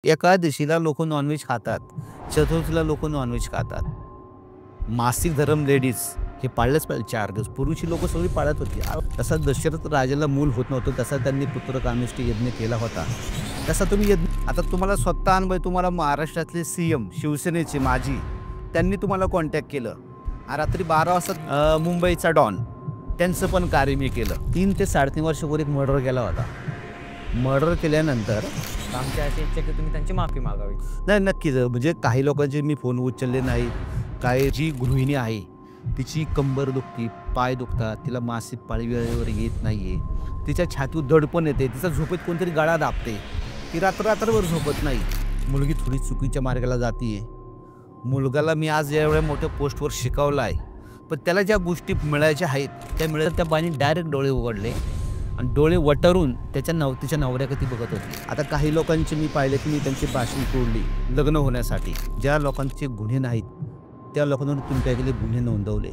एकादशीला लोक नॉनव्हेज खातात, चतुर्थीला लोक नॉनव्हेज खातात. मासिक धर्म लेडीज हे पाळलंच पाहिजे 4 दिवस. पूर्वीची लोकं सगळी पाळत होती. तसा दशरथ राजाला मूल होत नव्हतं, तसा त्यांनी पुत्रकामेष्टी यज्ञ केला होता. तसा तुम्ही आता तुम्हाला स्वतः अनुभव, तुम्हाला महाराष्ट्रातले सीएम शिवसेनेचे माजी त्यांनी तुम्हाला कॉन्टॅक्ट केलं. रात्री 12 वाजता मुंबईचा डॉन त्यांचं पण कार्य मी केलं. 3 ते 3.5 वर्षापूर्वी एक मर्डर केला होता. मर्डर केल्यानंतर आमची अशी इच्छा की तुम्ही त्यांची माफी मागावी. नाही, नक्कीच. म्हणजे काही लोकांचे मी फोन उचलले नाही. काही जी गृहिणी आहे तिची कंबर दुखती, पाय दुखतात, तिला मासिक पाळी वेळेवर येत नाहीये, तिच्या छातीवर दडपण येते, तिचा झोपेत कोणतरी गळा दाबते, ती रात्रभर झोपत नाही. मुलगी थोडी चुकीच्या मार्गाला जातीये. मुलगाला मी आज एवढ्या मोठ्या पोस्टवर शिकवलं आहे, पण त्याला ज्या गोष्टी मिळायच्या आहेत त्या मिळत, त्या बाईने डायरेक्ट डोळे उघडले आणि डोळे वटारून तिच्या नवऱ्याकडे बघत होती. आता काही लोकांचे मी पाहिले की मी त्यांची पाशी तोडली लग्न होण्यासाठी. ज्या लोकांचे गुन्हे नाहीत त्या लोकांवर तुमच्याकडे गुन्हे नोंदवले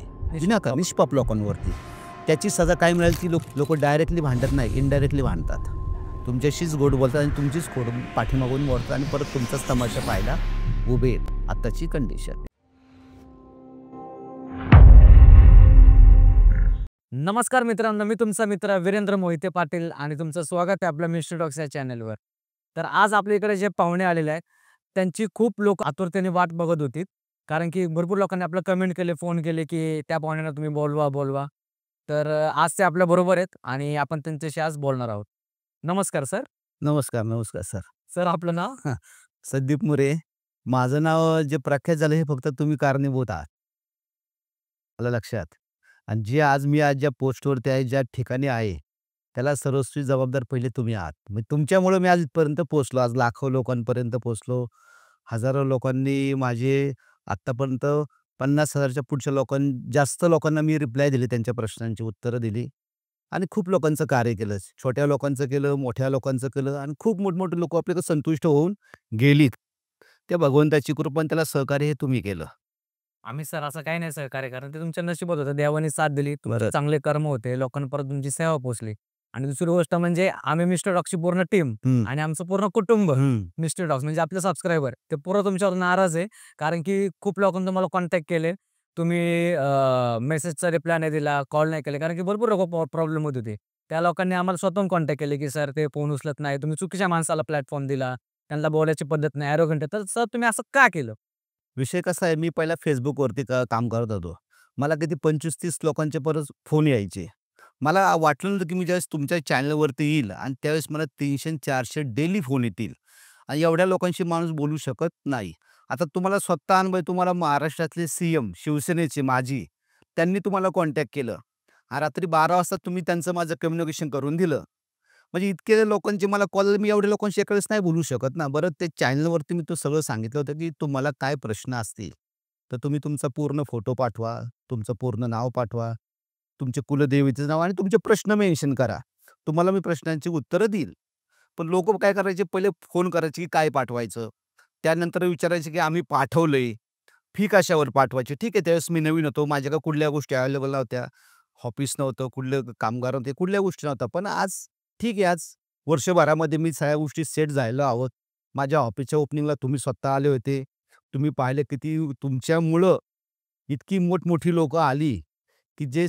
का निष्पाप लोकांवरती, त्याची सजा काय मिळेल ती लोक डायरेक्टली भांडत नाही, इनडायरेक्टली भांडतात. तुमच्याशीच गोड बोलतात आणि तुमचीच खोड पाठीमागून मोडतात आणि परत तुमचाच तमाशा पाहायला उभे आहेत. आताची कंडिशन. नमस्कार मित्रांनो, मी तुमचा मित्र वीरेंद्र मोहिते पाटील आणि तुमचं स्वागत आहे आपल्या मिस्टर टॉक्स या चॅनलवर. तर आज आपल्या इकडे जे पाहुणे आलेले आहेत त्यांची खूप लोक आतुरतेने वाट बघत होती, कारण की भरपूर लोकांनी आपलं कमेंट केले, फोन केले की त्या पाहुण्यांना तुम्ही बोलवा. तर आज ते आपल्या बरोबर आहेत आणि आपण त्यांच्याशी आज बोलणार आहोत. नमस्कार सर. नमस्कार सर. सर आपलं नाव? संदीप मुरे. माझं नाव जे प्रख्यात झालं हे फक्त तुम्ही कारणीभूत आहात, मला लक्षात. आणि मी आज ज्या पोस्टवरती आहे, ज्या ठिकाणी आहे, त्याला सर्वस्वी जबाबदार पहिले तुम्ही आहात. म्हणजे तुमच्यामुळे मी आज इथपर्यंत पोहोचलो. आज लाखो लोकांपर्यंत पोहोचलो. हजारो लोकांनी माझे आत्तापर्यंत 50,000च्या पुढच्या जास्त लोकांना मी रिप्लाय दिले, त्यांच्या प्रश्नांची उत्तरं दिली आणि खूप लोकांचं कार्य केलं. छोट्या लोकांचं केलं, मोठ्या लोकांचं केलं आणि खूप मोठमोठे लोक आपल्याकडे संतुष्ट होऊन गेलीत. त्या भगवंताची कृपा आणि त्याला सहकार्य हे तुम्ही केलं. आम्ही सर असं काही नाही सहकार्य, कारण ते तुमच्या नशिबात होतं. देवाने साथ दिली, तुमचे चांगले कर्म होते, लोकांपर्यंत तुमची सेवा पोहोचली. आणि दुसरी गोष्ट म्हणजे आम्ही मिस्टर डॉगची पूर्ण टीम आणि आमचं पूर्ण कुटुंब, मिस्टर डॉग्स म्हणजे आपले सबस्क्रायबर, ते पूर्ण तुमच्यावर नाराज आहे. कारण की खूप लोकांनी तुम्हाला कॉन्टॅक्ट केले, तुम्ही मेसेजचा रिप्लाय नाही दिला, कॉल नाही केले, कारण की भरपूर लोक प्रॉब्लेम होत होते. त्या लोकांनी आम्हाला स्वतःहून कॉन्टॅक्ट केले की सर ते फोन उचलत नाही, तुम्ही चुकीच्या माणसाला प्लॅटफॉर्म दिला, त्यांना बोलायची पद्धत नाही, ॲरोगंट आहे. तर सर तुम्ही असं का केलं? विषय कसा आहे, मी पहिला Facebookवरती काम करत होतो. मला किती 25-30 लोकांचे परत फोन यायचे. मला वाटलं नव्हतं की मी ज्यावेळेस तुमच्या चॅनलवरती येईल आणि त्यावेळेस मला 300-400 डेली फोन येतील आणि एवढ्या लोकांशी माणूस बोलू शकत नाही. आता तुम्हाला स्वतः अनुभव, तुम्हाला महाराष्ट्रातले सीएम शिवसेनेचे माजी त्यांनी तुम्हाला कॉन्टॅक्ट केलं. रात्री 12 वाजता तुम्ही त्यांचं माझं कम्युनिकेशन करून दिलं. म्हणजे इतके लोकांचे मला कॉल, मी एवढ्या लोकांशी एका वेळेस नाही बोलू शकत ना. बरं, ते चॅनलवरती मी तो सगळं सांगितलं होतं की तुम्हाला काय प्रश्न असतील तर तुम्ही तुमचा पूर्ण फोटो पाठवा, तुमचं पूर्ण नाव पाठवा, तुमचे कुलदेवीचं नाव आणि तुमचे प्रश्न मेन्शन करा. तुम्हाला मी प्रश्नांची उत्तरं देईल. पण लोकं काय करायचे, पहिले फोन करायचे की काय पाठवायचं? त्यानंतर विचारायचे की आम्ही पाठवलंय. फी कशावर पाठवायची? ठीक आहे, त्यावेळेस मी नवीन होतो. माझ्याकडे कुठल्या गोष्टी अवेलेबल नव्हत्या. ऑफिस नव्हतं, कुठले कामगार नव्हते, कुठल्या गोष्टी नव्हत्या. पण आज ठीक आहे, आज वर्षभरामध्ये मी सगळ्या गोष्टी सेट झालेलो आहोत. माझ्या ऑफिसच्या ओपनिंगला तुम्ही स्वतः आले होते. तुम्ही पाहिले किती तुमच्यामुळं इतकी मोठमोठी लोकं आली, की जे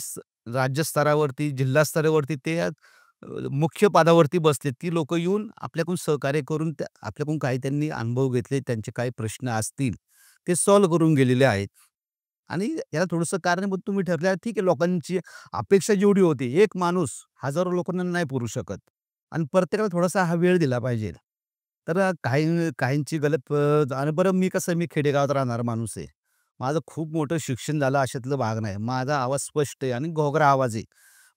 राज्यस्तरावरती, जिल्हा स्तरावरती ते मुख्य पदावरती बसले. ती लोकं येऊन आपल्याकडून सहकार्य करून आपल्याकडून काही त्यांनी अनुभव घेतले. त्यांचे काही प्रश्न असतील ते सॉल्व्ह करून गेलेले आहेत. आणि याला थोडंसं कारणीभूत तुम्ही ठरले. ठीक आहे, लोकांची अपेक्षा जेवढी होती, एक माणूस हजारो लोकांना नाही पुरू शकत आणि प्रत्येकाला थोडासा हा वेळ दिला पाहिजे. तर काहींची गलत आणि बरं, मी कसं, मी खेडेगावात राहणारा माणूस आहे. माझं खूप मोठं शिक्षण झालं अशातलं भाग नाही. माझा आवाज स्पष्ट आहे आणि घोगरा आवाज आहे.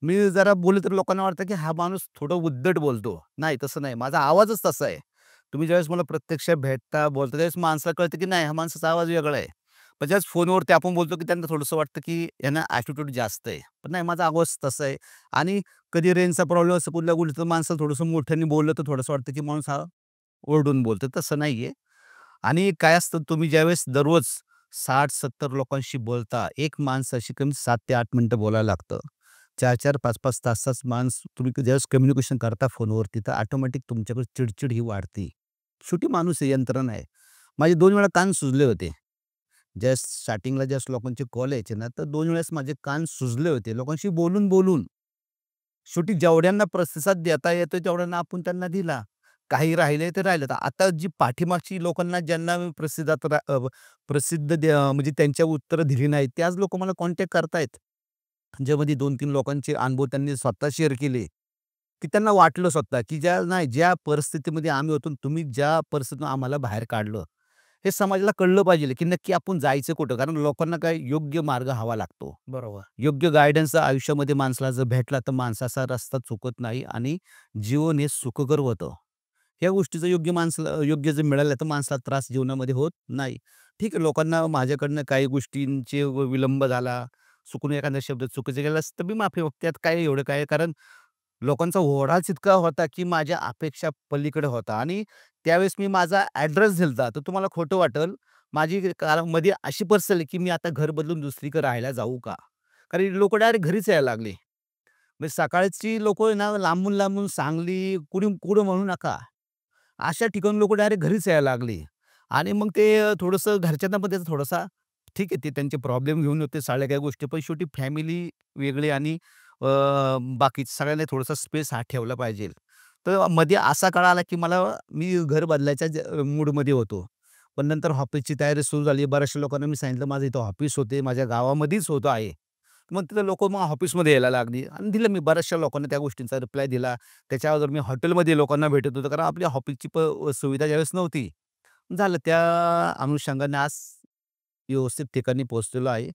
मी जरा बोलले तर लोकांना वाटतं की हा माणूस थोडं उद्धट बोलतो. नाही, तसं नाही. माझा आवाजच तसा आहे. तुम्ही ज्यावेळेस मला प्रत्यक्ष भेटता, बोलता, त्यावेळेस माणसाला कळतं की नाही, हा माणसाचा आवाज वेगळा आहे. पण ज्यावेळेस फोनवरती आपण बोलतो की त्यांना थोडंसं वाटतं की यांना ॲटिट्यूड जास्त आहे. पण नाही, माझा आवाज तसा आहे. आणि कधी रेंजचा प्रॉब्लेम असतो कुठल्या गोष्टीत, तर माणसाला थोडंसं मोठ्याने बोललं तर थोडंसं वाटतं की माणूस हा ओरडून बोलतो. तसं नाहीये. आणि काय असतं, तुम्ही ज्यावेळेस दररोज 60-70 लोकांशी बोलता, एक माणसाशी कमी 7 ते 8 मिनिटं बोलायला लागतं. 4-4, 5-5 तास तुम्ही ज्यावेळेस कम्युनिकेशन करता फोनवरती, तर ऑटोमॅटिक तुमच्याकडे चिडचिड ही वाढते. शेवटी माणूस आहे, यंत्रणा आहे. माझे 2 वेळा कान सुजले होते. जस्ट स्टार्टिंगला जस्ट लोकांचे कॉल यायचे ना, तर 2 वेळेस माझे कान सुजले होते. लोकांशी बोलून. शेवटी जेवढ्यांना प्रतिसाद देता येतो तेवढ्यांना आपण त्यांना दिला. काही राहिले ते राहिलं. तर आता जी पाठीमागची लोकांना ज्यांना मी प्रसिद्ध म्हणजे त्यांच्या उत्तरं दिली नाहीत, त्याच लोकं मला कॉन्टॅक्ट करतायत. ज्यामध्ये 2-3 लोकांचे अनुभव त्यांनी स्वतः शेअर केले, की त्यांना वाटलं स्वतः, की ज्या परिस्थितीमध्ये आम्ही होतो, तुम्ही ज्या परिस्थितीतून आम्हाला बाहेर काढलं, हे समाजाला कळलं पाहिजे, की नक्की आपण जायचं कुठं? कारण लोकांना काय योग्य मार्ग हवा लागतो. बरोबर. योग्य गाईडन्स आयुष्यामध्ये माणसाला जर भेटला, तर माणसाचा रस्ता चुकत नाही आणि जीवन हे सुखकर होतं. ह्या गोष्टीचं योग्य जर मिळालं, तर माणसाला त्रास जीवनामध्ये होत नाही. ठीक आहे, लोकांना माझ्याकडनं काही गोष्टींचे विलंब झाला, चुकून एखादा शब्द चुकीचा गेला तर मी माफी मागतो. त्यात काय एवढं काय कारण लोकांचा ओढाच इतका होता, की माझ्या अपेक्षा पलीकडे होता आणि त्यावेळेस मी माझा ॲड्रेस दिलता. तर तुम्हाला खोटं वाटेल, माझी मध्ये अशी परिस्थिती आली, की मी आता घर बदलून दुसरीकडे राहायला जाऊ का? कारण लोकं डायरेक्ट घरीच यायला लागले. म्हणजे सकाळची लोकं आहे ना, लांबून-लांबून सांगली, कुणी कुठं म्हणू नका. अशा ठिकाणी लोकं डायरेक्ट घरीच यायला लागली आणि मग ते थोडंसं घरच्यांना पण त्याचा थोडासा ठीक आहे, ते त्यांचे प्रॉब्लेम घेऊन होते सगळ्या काही गोष्टी, पण शेवटी फॅमिली वेगळी आणि बाकी सगळ्यांना थोडासा स्पेस हा ठेवला पाहिजे. तर मध्ये असा काळ आला, की मी घर बदलायच्या मूडमध्ये होतो. पण नंतर ऑफिसची तयारी सुरू झाली. बऱ्याचशा लोकांना मी सांगितलं, माझं इथं ऑफिस होते, माझ्या गावामध्येच होतं आहे. मग तिथं लोकं मग ऑफिसमध्ये यायला लागली आणि दिलं मी बऱ्याचशा लोकांना त्या गोष्टींचा रिप्लाय दिला. त्याच्या अगोदर मी हॉटेलमध्ये लोकांना भेटत होतो, कारण आपली ऑफिसची सुविधा ज्यावेळेस नव्हती. झालं त्या अनुषंगाने आज व्यवस्थित ठिकाणी पोहोचलेलो आहे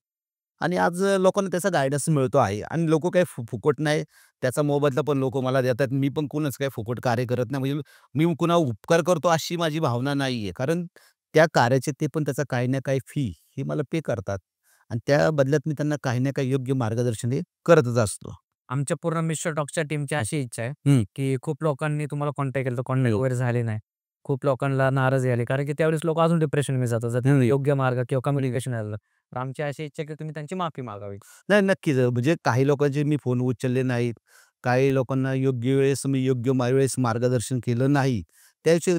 आणि आज लोकांना त्याचा गाईडन्स मिळतो आहे आणि लोकं काही फुकट नाही, त्याचा मोबदला पण लोकं मला देतात. मी पण कोणाचं काही फुकट कार्य करत नाही. म्हणजे मी कुणावर उपकार करतो अशी माझी भावना नाहीये. कारण त्या कार्याचे ते पण त्याचा काही ना काही फी हे मला पे करतात आणि त्या बदल्यात मी त्यांना काही ना काही योग्य मार्गदर्शन हे करतच असतो. आमच्या पूर्ण मिस्टर टॉक्सच्या टीमची अशी इच्छा आहे, हं. की खूप लोकांनी तुम्हाला कॉन्टॅक्ट केलं, तर कॉन्टॅक्ट वगैरे झाले नाही. खूप लोकांना नाराजी आली. कारण की त्यावेळेस लोकं अजून डिप्रेशनमध्ये जातात. जर हं. योग्य मार्ग किंवा कम्युनिकेशन आलं. तर आमची अशी इच्छा आहे, की तुम्ही त्यांची माफी मागावी. नाही, नक्कीच. म्हणजे काही लोकांचे मी फोन उचलले नाहीत. काही लोकांना योग्य वेळेस मी वेळेस मार्गदर्शन केलं नाही. त्याविषयी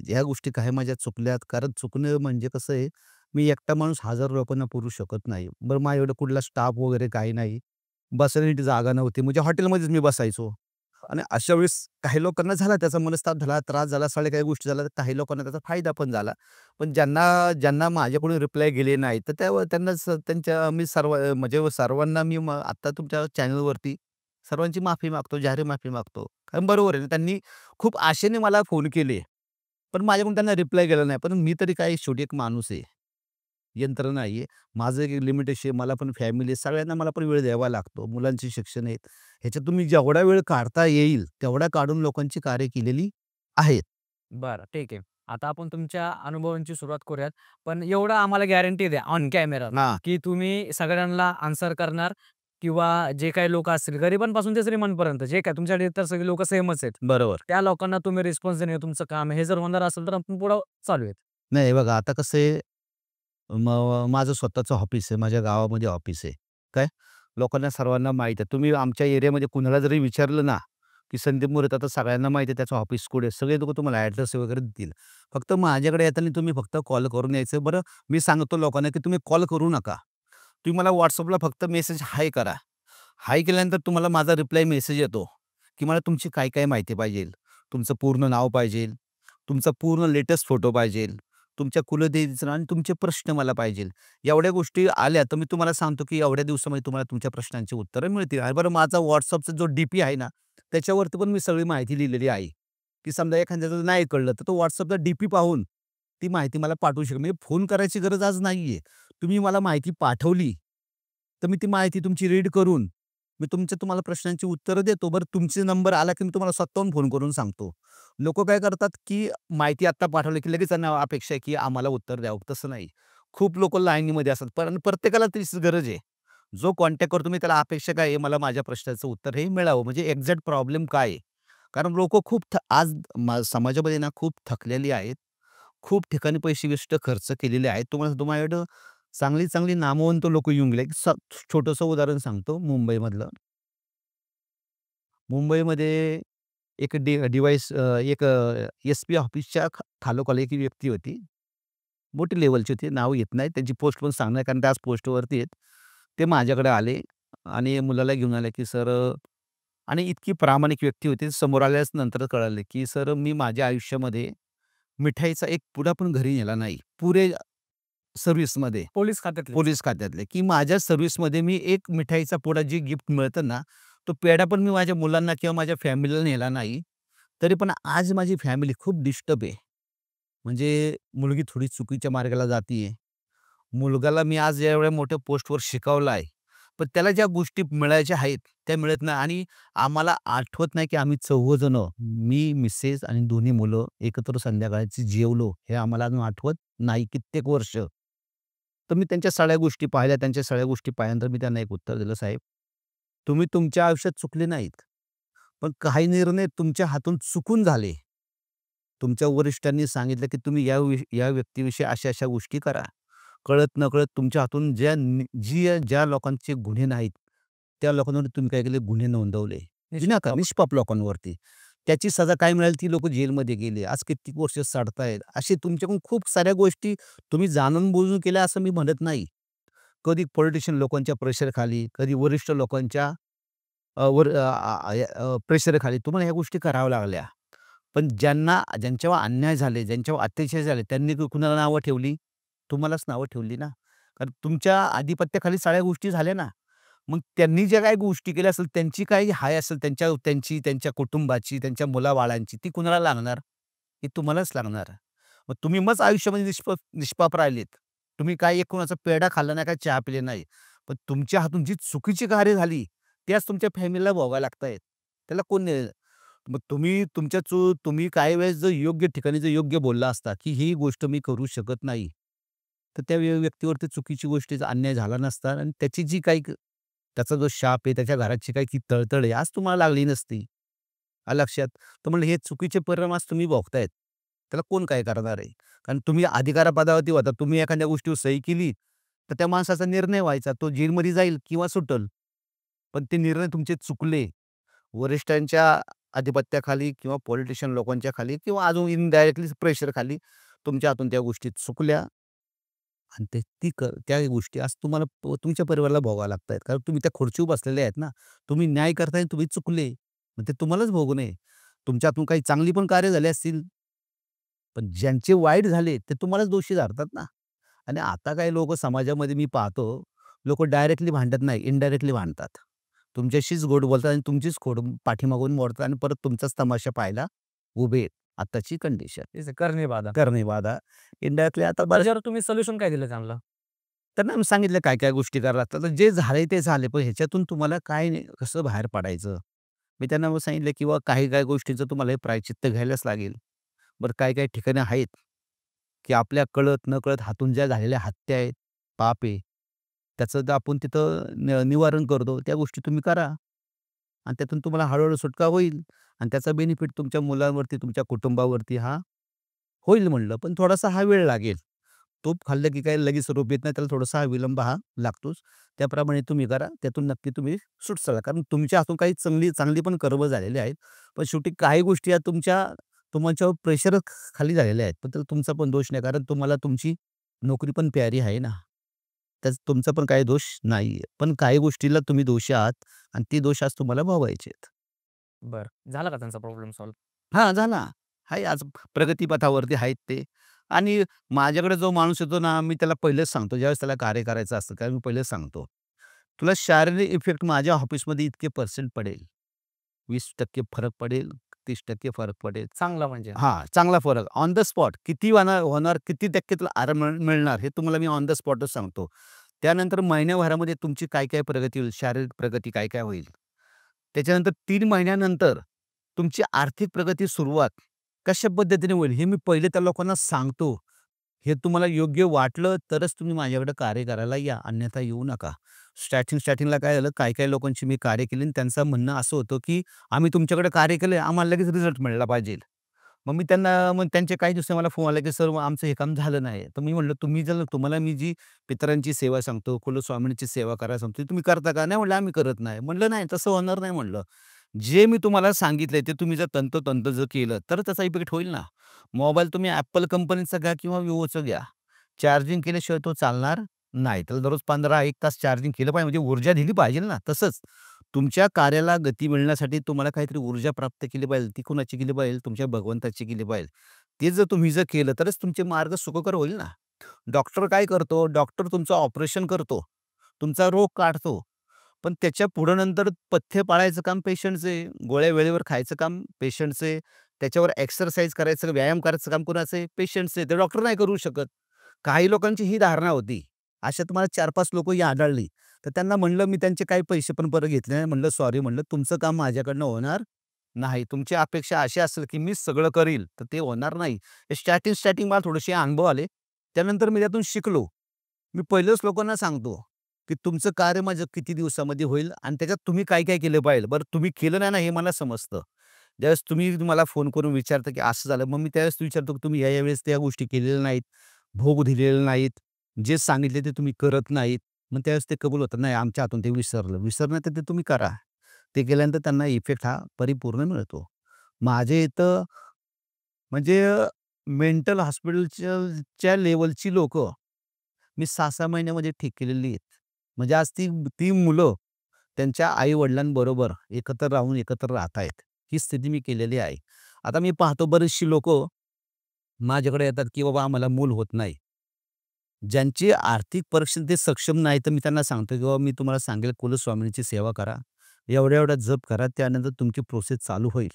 ह्या गोष्टी काही माझ्या चुकल्यात. कारण चुकणं म्हणजे कसं आहे, मी एकटा माणूस हजारो लोकांना पुरू शकत नाही. बरं माझ्याकडे कुठला स्टाफ वगैरे काही नाही. बसायला नीट जागा नव्हती. म्हणजे हॉटेलमध्येच मी बसायचो. आणि अशा वेळेस काही लोकांना झाला त्याचा मनस्ताप झाला, त्रास झाला, सगळ्या काही गोष्टी झाल्या. तर काही लोकांना त्याचा फायदा पण झाला. पण ज्यांना माझ्याकडून रिप्लाय गेले नाही, तर त्यांना त्यांच्या मी म्हणजे सर्वांना मी आता तुमच्या चॅनलवरती सर्वांची माफी मागतो, जाहीर माफी मागतो. कारण बरोबर आहे ना, त्यांनी खूप आशेने मला फोन केले. पण माझ्याकडून त्यांना रिप्लाय गेला नाही. पण मी तरी काय शेवटी एक माणूस आहे. यंत्र नाहीये. माझं एक लिमिटेशन आहे. मला पण फॅमिली आहे. सगळ्यांना मला पण वेळ द्यावा लागतो. मुलांची शिक्षण आहेत. ह्याच्यात तुम्ही जेवढा वेळ काढता येईल, तेवढा काढून लोकांची कार्य केलेली आहेत. बरं, ठीक आहे. आता आपण तुमच्या अनुभवांची सुरुवात करूयात. पण एवढं आम्हाला गॅरंटी द्या ऑन कॅमेरा, हां, की तुम्ही सगळ्यांना आन्सर करणार किंवा जे काही लोकं असतील गरिबांपासून ते श्रीमंतपर्यंत जे काही तुमच्याकडे तर सगळी लोकं सेमच आहेत. बरोबर. त्या लोकांना तुम्ही रिस्पॉन्स देणे तुमचं काम आहे. हे जर होणार असेल तर आपण पुढं चालूयात. नाही हे बघा आता कसं आहे, माझं स्वतःचं ऑफिस आहे. माझ्या गावामध्ये ऑफिस आहे. काय लोकांना सर्वांना माहीत आहे. तुम्ही आमच्या एरियामध्ये कुणाला जरी विचारलं ना, की संदीप मोरे आता सगळ्यांना माहिती आहे त्याचं ऑफिस कुठे आहे. सगळे लोकं तुम्हाला ॲड्रेस वगैरे देतील. फक्त माझ्याकडे येताना तुम्ही फक्त कॉल करून यायचं. बरं मी सांगतो लोकांना, की तुम्ही कॉल करू नका. तुम्ही मला WhatsAppला फक्त मेसेज हाय करा. हाय केल्यानंतर तुम्हाला माझा रिप्लाय मेसेज येतो, की मला तुमची काय-काय माहिती पाहिजे. तुमचं पूर्ण नाव पाहिजे, तुमचा पूर्ण लेटेस्ट फोटो पाहिजे, तुमच्या कुलदेवीचं नाव आणि तुमचे प्रश्न मला पाहिजे. एवढ्या गोष्टी आल्या तर मी तुम्हाला सांगतो, की एवढ्या दिवसामध्ये तुम्हाला तुमच्या प्रश्नांची उत्तरं मिळतील. आणि बरं माझा WhatsAppचा जो डी आहे ना, त्याच्यावरती पण मी सगळी माहिती लिहिलेली आहे, की समजा एखाद्याचं नाही कळलं, तर तो WhatsAppचा डी पाहून ती माहिती मला पाठवू शकेल. म्हणजे फोन करायची गरज आज नाहीये. तुम्ही मला माहिती पाठवली, तर मी ती माहिती तुमची रीड करून मी तुम्हाला प्रश्नांची उत्तरं देतो. बरं तुमचे नंबर आला, की मी तुम्हाला स्वतःहून फोन करून सांगतो. लोकं काय करतात, की माहिती आत्ता पाठवली, की लगेच त्यांना अपेक्षा आहे, की आम्हाला उत्तर द्यावं. तसं नाही. खूप लोकं लाईनीमध्ये असतात. पण प्रत्येकाला तीच गरज आहे. जो कॉन्टॅक्ट करतो मी त्याला अपेक्षा काय आहे, मला माझ्या प्रश्नाचं उत्तर हे मिळावं. म्हणजे एक्झॅक्ट प्रॉब्लेम काय आहे? कारण लोकं खूप आज समाजामध्ये ना खूप थकलेली आहेत. खूप ठिकाणी पैसे वेस्ट खर्च केलेले आहेत. तुम्हाला चांगली-चांगली नामवंत लोकं येऊन गेले. छोटंसं उदाहरण सांगतो मुंबईमधलं. मुंबईमध्ये एक डिव्हाइस एक एस-पी ऑफिसच्या खालोखाल एक व्यक्ती होती. मोठी लेव्हलची होती. नाव येत नाही. त्यांची पोस्ट पण सांगणार कारण ते आज पोस्टवरती आहेत. ते माझ्याकडे आले आणि मुलाला घेऊन आले, की "सर" आणि इतकी प्रामाणिक व्यक्ती होती. समोर आल्याच नंतर कळाले, की "सर मी माझ्या आयुष्यामध्ये मिठाईचा एक पुडा पण घरी नेला नाही. पुरे सर्व्हिसमध्ये." पोलीस खात्यातलेच. पोलीस खात्यातले, की माझ्या सर्व्हिसमध्ये मी एक मिठाईचा पुडा जे गिफ्ट मिळतं ना, तो पेढा पण मी माझ्या मुलांना किंवा माझ्या फॅमिलीला नेला नाही. तरी पण आज माझी फॅमिली खूप डिस्टर्ब आहे. म्हणजे मुलगी थोडी चुकीच्या मार्गाला जातीये. मुलगाला मी आज एवढ्या मोठ्या पोस्टवर शिकवलं आहे. पण त्याला ज्या गोष्टी मिळायच्या आहेत, त्या मिळत नाही आणि आम्हाला आठवत नाही, की आम्ही चौघजणं, मी, मिसेस आणि दोन्ही मुलं एकत्र संध्याकाळची जेवलो. हे आम्हाला अजून आठवत नाही कित्येक वर्ष. तर मी त्यांच्या सगळ्या गोष्टी पाहिल्या. त्यांच्या सगळ्या गोष्टी पाहिल्यानंतर मी त्यांना एक उत्तर दिलं, "साहेब, तुम्ही तुमच्या आयुष्यात चुकले नाहीत. पण काही निर्णय तुमच्या हातून चुकून झाले. तुमच्या वरिष्ठांनी सांगितलं, की तुम्ही या व्यक्तीविषयी अशा-अशा गोष्टी करा. कळत-नकळत तुमच्या हातून ज्या लोकांचे गुन्हे नाहीत, त्या लोकांवर तुम्ही काय केले गुन्हे नोंदवले. नाही का, निष्पाप. निष्पाप लोकांवरती. त्याची सजा काय मिळाली ती लोकं जेलमध्ये गेले. आज कित्येक वर्ष सडतायत. असे तुमच्याकडून खूप साऱ्या गोष्टी तुम्ही जाणून-बुजून केल्या असं मी म्हणत नाही. कधी पॉलिटिशियन लोकांच्या प्रेशरखाली, कधी वरिष्ठ लोकांच्या प्रेशरखाली तुम्हाला ह्या गोष्टी कराव्या लागल्या. पण ज्यांच्यावर अन्याय झाले, ज्यांच्यावर अत्याचार झाले, त्यांनी कुणाला नावं ठेवली? तुम्हालाच नावं ठेवली ना. कारण तुमच्या आधिपत्याखाली सगळ्या गोष्टी झाल्या ना. मग त्यांनी ज्या काही गोष्टी केल्या असेल, त्यांची काही हाय असेल त्यांच्या कुटुंबाची, त्यांच्या मुलाबाळांची, ती कुणाला लागणार? ही तुम्हालाच लागणार. मग तुम्ही आयुष्यामध्ये निष्पाप राहिलेत. तुम्ही काय एक कोणाचा पेढा खाल्ला नाही, काय चहा पिले नाही. पण तुमच्या हातून जी चुकीची कार्य झाली, ती आज तुमच्या फॅमिलीला भोगायला लागतायत. त्याला कोण मग तुम्ही काही वेळेस जर योग्य ठिकाणी जर योग्य बोलला असता, की ही गोष्ट मी करू शकत नाही. तर त्या व्यक्तीवरती चुकीची गोष्टीचा अन्याय झाला नसता आणि त्याची जी काही त्याचा जो शाप आहे, त्याच्या घराची काही ती तळतळ आहे, आज तुम्हाला लागली नसती. आलं लक्षात? तर म्हणलं हे चुकीचे परिणाम आज तुम्ही भोगतायत. त्याला कोण काय करणार आहे? कारण तुम्ही अधिकारपदावरती होता. तुम्ही एखाद्या गोष्टीवर सही केली, तर त्या माणसाचा निर्णय व्हायचा. तो जेलमध्ये जाईल किंवा सुटेल. पण ते निर्णय तुमचे चुकले. वरिष्ठांच्या आधिपत्याखाली किंवा पॉलिटिशियन लोकांच्या खाली किंवा अजून इनडायरेक्टली प्रेशरखाली तुमच्या हातून त्या गोष्टी चुकल्या आणि त्या गोष्टी आज तुम्हाला तुमच्या परिवाराला भोगाव्या लागतायत. कारण तुम्ही त्या खुर्चीवर बसलेले आहेत ना. तुम्ही न्याय करताय आणि तुम्ही चुकले. मग ते तुम्हालाच भोगू नये. तुमच्या हातून काही चांगली पण कार्य झाली असतील, पण ज्यांचे वाईट झाले ते तुम्हालाच दोषी धरतात ना. आणि आता काही लोकं समाजामध्ये मी पाहतो, लोकं डायरेक्टली भांडत नाही, इनडायरेक्टली भांडतात. तुमच्याशीच गोड बोलतात आणि तुमचीच खोड पाठीमागून मोडतात आणि परत तुमचाच तमाशा पाहायला उभे आहेत. आत्ताची कंडिशन. तेच करणे बाधा. करणे वादा. इनडायरेक्टली आता बरं त्याच्यावर तुम्ही सोल्युशन काय दिलं त्यांना? त्यांना मी सांगितलं काय-काय गोष्टी करायला लागतात. तर जे झालंय ते झाले. पण ह्याच्यातून तुम्हाला काय नाही कसं बाहेर पडायचं? मी त्यांना मग सांगितलं, किंवा काही-काही गोष्टींचं तुम्हाला हे प्रायचित्त घ्यायलाच लागेल. बरं काही-काही ठिकाणं आहेत, की आपल्या कळत-नकळत हातून ज्या झालेल्या हत्या आहेत, पाप आहे, त्याचं तर आपण तिथं निवारण करतो. त्या गोष्टी तुम्ही करा आणि त्यातून तुम्हाला हळू सुटका होईल आणि त्याचा बेनिफिट तुमच्या मुलांवरती, तुमच्या कुटुंबावरती होईल म्हणलं. पण थोडासा वेळ लागेल. तूप खाल्लं की काही लगेच रोप येत नाही. त्याला थोडासा विलंब लागतोच. त्याप्रमाणे तुम्ही करा. त्यातून नक्की तुम्ही सुटसाल. कारण तुमच्या हातून काही चांगली चांगली पण कर्म झालेली आहेत. पण शेवटी काही गोष्टी या तुमच्यावर प्रेशर खाली झालेल्या आहेत. पण त्याला तुमचा पण दोष नाही. कारण तुम्हाला तुमची नोकरी पण प्यारी आहे ना. त्यात तुमचा पण काही दोष नाहीये. पण काही गोष्टीला तुम्ही दोषी आहात आणि ते दोष आज तुम्हाला भोगायचे आहेत. बरं. झाला का त्यांचा प्रॉब्लेम सॉल्व्ह? हां, झाला. आहे आज प्रगतीपथावरती आहेत ते. आणि माझ्याकडे जो माणूस येतो ना, मी त्याला पहिलेच सांगतो, ज्यावेळेस त्याला कार्य करायचं असतं, त्यावेळी मी पहिलेच सांगतो, "तुला शारीरिक इफेक्ट माझ्या ऑफिसमध्ये इतके पर्सेंट पडेल, 20% फरक पडेल, 30% फरक पडेल." चांगला म्हणजे. चांगला फरक ऑन द स्पॉट किती होणार, किती टक्के तुला आराम मिळणार, हे तुम्हाला मी ऑन द स्पॉटच सांगतो. त्यानंतर महिन्याभरामध्ये तुमची काय-काय प्रगती होईल, शारीरिक प्रगती काय-काय होईल. त्याच्यानंतर 3 महिन्यानंतर तुमची आर्थिक प्रगती सुरुवात कशा पद्धतीने होईल, हे मी पहिले त्या लोकांना सांगतो. हे तुम्हाला योग्य वाटलं तरच तुम्ही माझ्याकडे कार्य करायला या, अन्यथा येऊ नका. स्टार्टिंगला काय झालं, काही-काही लोकांची मी कार्य केली आणि त्यांचं म्हणणं असं होतं, की "आम्ही तुमच्याकडे कार्य केलंय, आम्हाला लगेच रिझल्ट मिळाला पाहिजे." मग त्यांचे काही दिवसांनी मला फोन आला, की "सर, आमचं हे काम झालं नाही." तर मी म्हटलं, तुम्हाला मी जी पितरांची सेवा सांगतो, कुलस्वामिनीची सेवा करायला सांगतो, ती तुम्ही करता का?" नाही म्हटलं, "आम्ही करत नाही." म्हटलं, "नाही, तसं होणार नाही." म्हटलं. जे मी तुम्हाला सांगितलंय ते तुम्ही जर तंतोतंत जर केलं, तर त्याचा इफेक्ट होईल ना. मोबाईल तुम्ही Apple कंपनीचा घ्या किंवा Vivoचा घ्या. चार्जिंग केल्याशिवाय तो चालणार नाही. त्याला दररोज 15-1 तास चार्जिंग केलं पाहिजे, म्हणजे ऊर्जा दिली पाहिजे ना. तसंच तुमच्या कार्याला गती मिळण्यासाठी तुम्हाला काहीतरी ऊर्जा प्राप्त केली पाहिजे. ती कुणाची केली पाहिजे? तुमच्या भगवंताची केली पाहिजे. ते जर तुम्ही जर केलं, तरच तुमचे मार्ग सुखकर होईल ना. डॉक्टर काय करतो? डॉक्टर तुमचं ऑपरेशन करतो. तुमचा रोग काढतो. पण त्याच्या पुढं नंतर पथ्य पाळायचं काम पेशंटचं आहे. गोळ्या वेळेवर खायचं काम पेशंटचं आहे. त्याच्यावर एक्सरसाइज करायचं, व्यायाम करायचं काम कुणाचं आहे? पेशंटचं आहे. ते डॉक्टर नाही करू शकत. काही लोकांची ही धारणा होती. अशा तुम्हाला 4-5 लोकं ही आढळली. तर त्यांना म्हणलं, मी त्यांचे काही पैसे पण परत घेतले नाही. म्हणलं, "सॉरी," म्हणलं, "तुमचं काम माझ्याकडनं होणार नाही. तुमची अपेक्षा अशी असेल, की मीच सगळं करील, तर ते होणार नाही." स्टार्टिंग मला थोडेसे अनुभव आले. त्यानंतर मी त्यातून शिकलो. मी पहिलेच लोकांना सांगतो, की तुमचं कार्य माझं किती दिवसामध्ये होईल आणि त्याच्यात तुम्ही काय-काय केलं पाहिजे. बरं तुम्ही केलं नाही ना, हे मला समजतं. ज्यावेळेस तुम्ही मला फोन करून विचारता, की असं झालं, मग मी त्यावेळेस विचारतो, की तुम्ही या वेळेस त्या गोष्टी केलेल्या नाहीत, भोग दिलेले नाहीत, जे सांगितले ते तुम्ही करत नाहीत. मग त्यावेळेस ते कबूल होतात. नाही, आमच्या हातून ते विसरलं. विसरलं तर ते तुम्ही करा. ते केल्यानंतर त्यांना इफेक्ट हा परिपूर्ण मिळतो. माझ्या इथं म्हणजे मेंटल हॉस्पिटलच्या लेव्हलची लोकं मी 6-6 महिन्यामध्ये ठीक केलेली आहेत. म्हणजे आज ती ती मुलं त्यांच्या आई-वडिलांबरोबर एकत्र राहून एकत्र राहतायत. ही स्थिती मी केलेली आहे. आता मी पाहतो बरीचशी लोकं माझ्याकडे येतात, की बाबा आम्हाला मूल होत नाही. ज्यांची आर्थिक परिस्थिती सक्षम नाही, तर मी त्यांना सांगतो, की बाबा मी तुम्हाला सांगेल कुलस्वामिनीची सेवा करा. एवढ्या-एवढ्या जप करा. त्यानंतर तुमची प्रोसेस चालू होईल.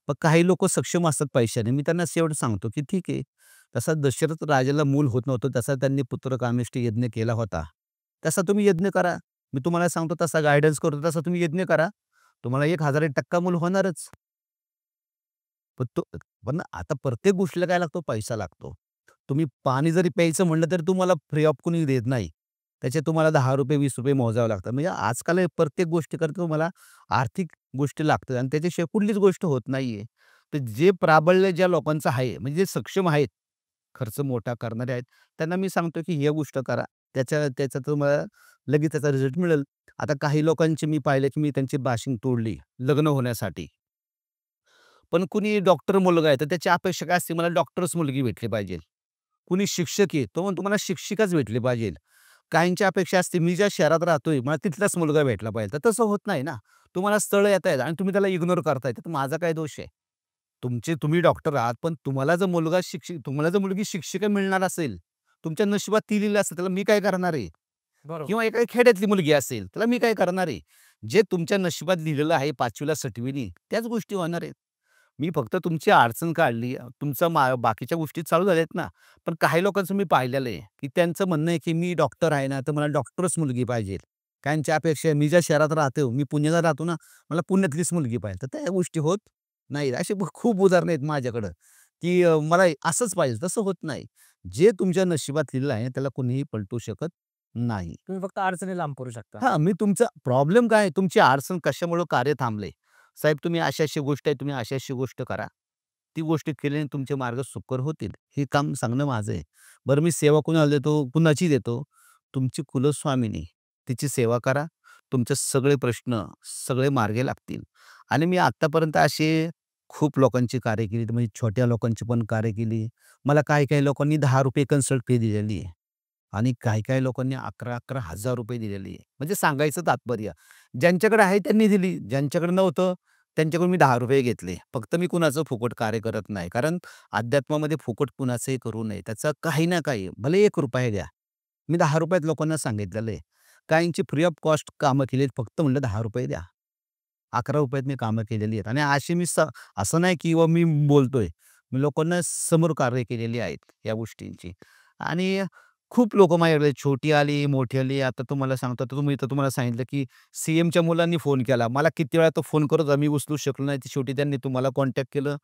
पण काही लोकं सक्षम असतात पैशाने. मी त्यांना शेवट सांगतो, की ठीक आहे. तसा दशरथ राजाला मूल होत नव्हतं, तसा त्यांनी पुत्रकामेष्टी यज्ञ केला होता. तसा तुम्ही यज्ञ करा. मी तुम्हाला सांगतो तसा गाईडन्स करतो, तसा तुम्ही यज्ञ करा. तुम्हाला 1000% मूल होणारच. पण तो पण आता प्रत्येक गोष्टीला काय लागतो? पैसा लागतो. तुम्ही पाणी जरी प्यायचं म्हटलं तरी तुम्हाला फ्री ऑफ कोणी देत नाही. त्याचे तुम्हाला ₹10 ₹20 मोजावे लागतात. म्हणजे आजकाल हे प्रत्येक गोष्टीकरता तुम्हाला आर्थिक गोष्टी लागतात आणि त्याच्याशिवाय कुठलीच गोष्ट होत नाहीये. तर जे प्राबल्य ज्या लोकांचं आहे, म्हणजे जे सक्षम आहेत, खर्च मोठा करणारे आहेत, त्यांना मी सांगतो की ही गोष्ट करा. त्याचा तुम्हाला लगेच त्याचा रिझल्ट मिळेल. आता काही लोकांचे मी पाहिले की मी त्यांची बाशिंग तोडली लग्न होण्यासाठी. पण कुणी डॉक्टर मुलगा आहे, तर त्याची अपेक्षा काय असते, मला डॉक्टरच मुलगी भेटली पाहिजे. कुणी शिक्षक आहे, तो म्हणतो मला शिक्षिकाच भेटली पाहिजे. काहींची अपेक्षा असते, मी ज्या शहरात राहतोय, मला तिथलाच मुलगा भेटला पाहिजे. तर तसं होत नाही ना. तुम्हाला स्थळं येतायत आणि तुम्ही त्याला इग्नोर करताय, तर माझा काय दोष आहे? तुम्ही डॉक्टर आहात, पण तुम्हाला जर मुलगी शिक्षिका मिळणार असेल, तुमच्या नशिबात ती लिहिलं असेल, त्याला मी काय करणार आहे? बरोबर. किंवा एखाद्या खेड्यातली मुलगी असेल, त्याला मी काय करणार आहे? जे तुमच्या नशिबात लिहिलेलं आहे 5वी 7वी त्याच गोष्टी होणार आहेत. मी फक्त तुमची अडचण काढली. तुमचं बाकीच्या गोष्टी चालू झाल्यात ना. पण काही लोकांचं मी पाहिलेलं आहे, की त्यांचं म्हणणं आहे, की मी डॉक्टर आहे ना, तर मला डॉक्टरच मुलगी पाहिजे. काहींची अपेक्षा आहे, मी ज्या शहरात राहतो, मी पुण्याला राहतो ना, मला पुण्यातलीच मुलगी पाहिजे. तर त्या गोष्टी होत नाहीत. अशी खूप उदाहरणं आहेत माझ्याकडं, की मला असंच पाहिजे, तसं होत नाही. जे तुमच्या नशिबात लिहिलेलं आहे, त्याला कुणीही पलटू शकत नाही. तुम्ही फक्त अडचणी लांब करू शकता. हां, मी तुमचा प्रॉब्लेम काय आहे? तुमची अडचण कशामुळं कार्य थांबले? साहेब तुम्ही अशी-अशी गोष्ट आहे, तुम्ही अशी-अशी गोष्ट करा. ती गोष्ट केल्याने तुमचे मार्ग सुकर होतील. हे काम सांगणं माझं आहे. बरं मी सेवा कुणाला देतो? कुणाची देतो? तुमची कुलस्वामिनी. तिची सेवा करा. तुमचे सगळे प्रश्न सगळे मार्गी लागतील. आणि मी आत्तापर्यंत असे खूप लोकांची कार्य केली, म्हणजे छोट्या लोकांची पण कार्य केली. मला काही-काही लोकांनी ₹10 कन्सल्ट फी दिलेली आहे. आणि काही-काही लोकांनी 11-11 हजार रुपये दिलेले आहे. म्हणजे सांगायचं तात्पर्य, ज्यांच्याकडे आहे त्यांनी दिली, ज्यांच्याकडे नव्हतं त्यांच्याकडून मी ₹10 घेतले. फक्त मी कुणाचं फुकट कार्य करत नाही. कारण अध्यात्मामध्ये फुकट कुणाचंही करू नये. त्याचा काही ना काही, भले ₹1 द्या. मी ₹10 लोकांना सांगितलेलं आहे. काहींची फ्री ऑफ कॉस्ट कामं केली फक्त म्हणलं ₹10 द्या. ₹11 मी कामं केलेली आहेत आणि अशी असं नाही की मी बोलतोय. मी लोकांना समोर कार्य केलेली आहेत या गोष्टींची. आणि खूप लोकं माझ्याकडे छोटी आली, मोठी आली. आता तुम्हाला सांगतो, तर तुम्हाला सांगितलं, की सीएमच्या मुलांनी फोन केला. मला किती वेळा तो फोन करत होता, मी उचलू शकलो नाही. शेवटी त्यांनी तुम्हाला कॉन्टॅक्ट केलं.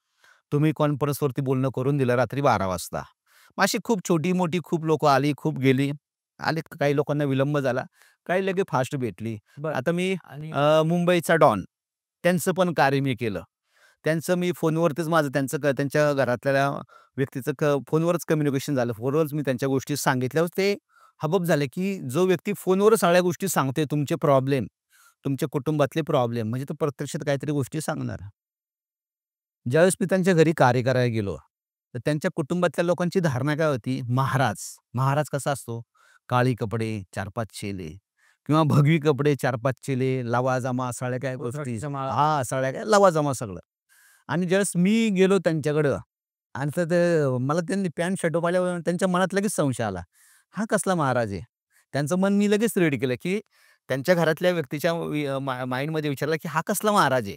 तुम्ही कॉन्फरन्सवरती बोलणं करून दिलं रात्री 12 वाजता. मग अशी खूप छोटी-मोठी खूप लोकं आली, खूप गेली. आले काही लोकांना विलंब झाला, काही लगेच फास्ट भेटली. बरं. आता मी आणि मुंबईचा डॉन, त्यांचं पण कार्य मी केलं. त्यांचं मी फोनवरतीच माझं त्यांच्या घरातल्या व्यक्तीचं फोनवरच कम्युनिकेशन झालं. फोनवरच मी त्यांच्या गोष्टी सांगितल्यावर ते हबप झाले, की जो व्यक्ती फोनवरच सगळ्या गोष्टी सांगतोय तुमचे प्रॉब्लेम, तुमच्या कुटुंबातले प्रॉब्लेम म्हणजे तो प्रत्यक्षात काहीतरी गोष्टी सांगणार. ज्यावेळेस मी त्यांच्या घरी कार्य करायला गेलो, तर त्यांच्या कुटुंबातल्या लोकांची धारणा काय होती, महाराज. महाराज कसा असतो? काळी कपडे, 4-5 चेले किंवा भगवी कपडे, 4-5 चेले, लवाजमा सगळ्या काय गोष्टी रुद्राक्षाच्या माळा. हां, सगळ्या काय लवाजमा सगळं. आणि ज्यावेळेस मी गेलो त्यांच्याकडं आणि तर ते मला त्यांनी पॅन्ट शर्ट पाहिल्यावर त्यांच्या मनात लगेच संशय आला. हा कसला महाराज आहे? त्यांचं मन मी लगेच रीड केलं, की त्यांच्या घरातल्या व्यक्तीच्या माइंडमध्ये विचारलं, की हा कसला महाराज आहे?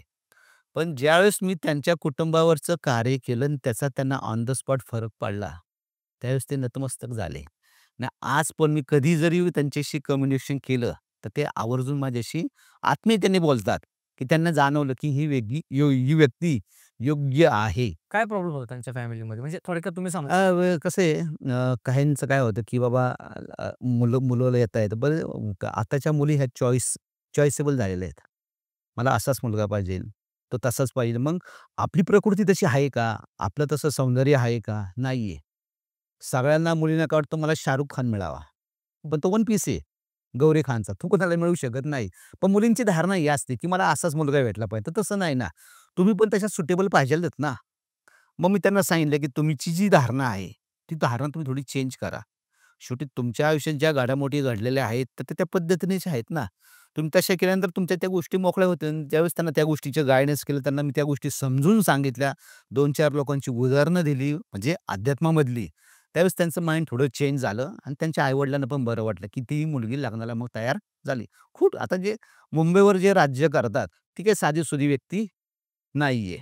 पण ज्यावेळेस मी त्यांच्या कुटुंबावरचं कार्य केलं आणि त्याचा त्यांना ऑन द स्पॉट फरक पडला, त्यावेळेस ते नतमस्तक झाले. आणि आज पण मी कधी जरी त्यांच्याशी कम्युनिकेशन केलं, तर ते आवर्जून माझ्याशी आत्मीयतेने बोलतात, की त्यांना जाणवलं, की ही व्यक्ती योग्य आहे. काय प्रॉब्लेम होता त्यांच्या फॅमिलीमध्ये? म्हणजे थोडक्यात तुम्ही सांगा. कसं आहे काहींचं काय होतं, की बाबा मुलं येतायत. बरं आताच्या मुली ह्या चॉईसेबल झालेल्या आहेत. मला असाच मुलगा पाहिजे, तो तसाच पाहिजे. मग आपली प्रकृती तशी आहे का? आपलं तसं सौंदर्य आहे का? नाहीये. सगळ्यांना मुलींना काय वाटतं मला शाहरुख खान मिळावा. पण तो वन पीस आहे. गौरी खानचा. तो कोणाला मिळू शकत नाही. पण मुलींची धारणा ही असते, की मला असाच मुलगा भेटला पाहिजे. तर तसं नाही ना. तुम्ही पण तशा सुटेबल पाहिजेलच ना. मग मी त्यांना सांगितलं, की तुमची जी धारणा आहे, ती धारणा तुम्ही थोडी चेंज करा. शेवटी तुमच्या आयुष्यात ज्या घडामोडी घडलेल्या आहेत, तर त्या त्या पद्धतीनेच आहेत ना. तुम्ही तशा केल्यानंतर तुमच्या त्या गोष्टी मोकळ्या होतील आणि ज्यावेळेस त्यांना त्या गोष्टीचं गाईडन्स केलं, त्यांना मी त्या गोष्टी समजून सांगितल्या. 2-4 लोकांची उदाहरणं दिली, म्हणजे अध्यात्मामधली. त्यावेळेस त्यांचं माइंड थोडं चेंज झालं आणि त्यांच्या आई-वडिलांना पण बरं वाटलं, की ती मुलगी लग्नाला मग तयार झाली. खूप आता जे मुंबईवर जे राज्य करतात, ती काही साधी-सुधी व्यक्ती नाहीये.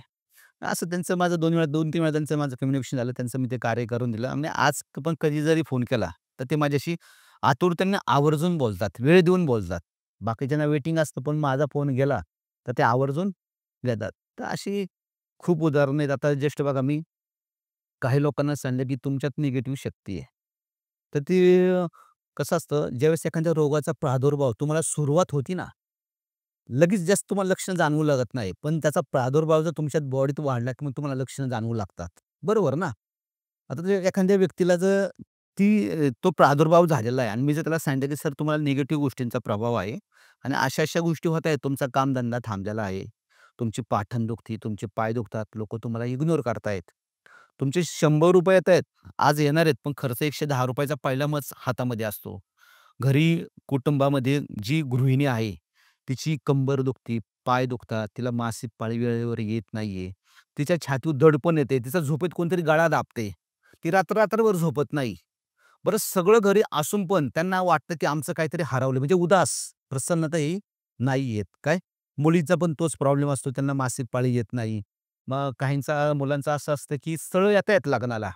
असं त्यांचं माझं 2 वेळा 2-3 वेळा त्यांचं माझं कम्युनिकेशन झालं. त्यांचं मी ते कार्य करून दिलं आणि आज पण कधी जरी फोन केला, तर ते माझ्याशी आतुरतेने आवर्जून बोलतात, वेळ देऊन बोलतात. बाकीच्यांना वेटिंग असतं, पण माझा फोन गेला, तर ते आवर्जून देतात. तर अशी खूप उदाहरणं आहेत. आता जस्ट बघा मी काही लोकांना सांगितलं, की तुमच्यात निगेटिव्ह शक्ती आहे. तर ती कसं असतं, ज्यावेळेस एखाद्या रोगाचा प्रादुर्भाव तुम्हाला सुरुवात होती ना, लगेच जास्त तुम्हाला लक्षणं जाणवू लागत नाही. पण त्याचा प्रादुर्भाव जर तुमच्या बॉडीत वाढला, की मग तुम्हाला लक्षणं जाणवू लागतात. बरोबर ना? आता जर एखाद्या व्यक्तीला जर तो प्रादुर्भाव झालेला आहे आणि मी जर त्याला सांगितलं, की "सर तुम्हाला निगेटिव्ह गोष्टींचा प्रभाव आहे आणि अशा-अशा गोष्टी होत आहेत. तुमचा कामधंदा थांबलेला आहे. तुमची पाठण दुखती, तुमचे पाय दुखतात. लोकं तुम्हाला इग्नोर करतायत. तुमचे ₹100 येतायत, आज येणार आहेत, पण खर्च ₹110 चा पहिला मच हातामध्ये असतो. घरी कुटुंबामध्ये जी गृहिणी आहे, तिची कंबर दुखती, पाय दुखतात, तिला मासिक पाळी वेळेवर येत नाहीये. तिच्या छातीवर दडपण येते, तिचा झोपेत कोणतरी गळा दाबते. ती रात्रभर झोपत नाही. बरं सगळं घरी असून पण त्यांना वाटतं, की आमचं काहीतरी हरवलं म्हणजे उदास, प्रसन्नता ही नाही येत. काय? मुलीचा पण तोच प्रॉब्लेम असतो, त्यांना मासिक पाळी येत नाही. मग काहींचा मुलांचं असं असतं, की स्थळं येतायत लग्नाला.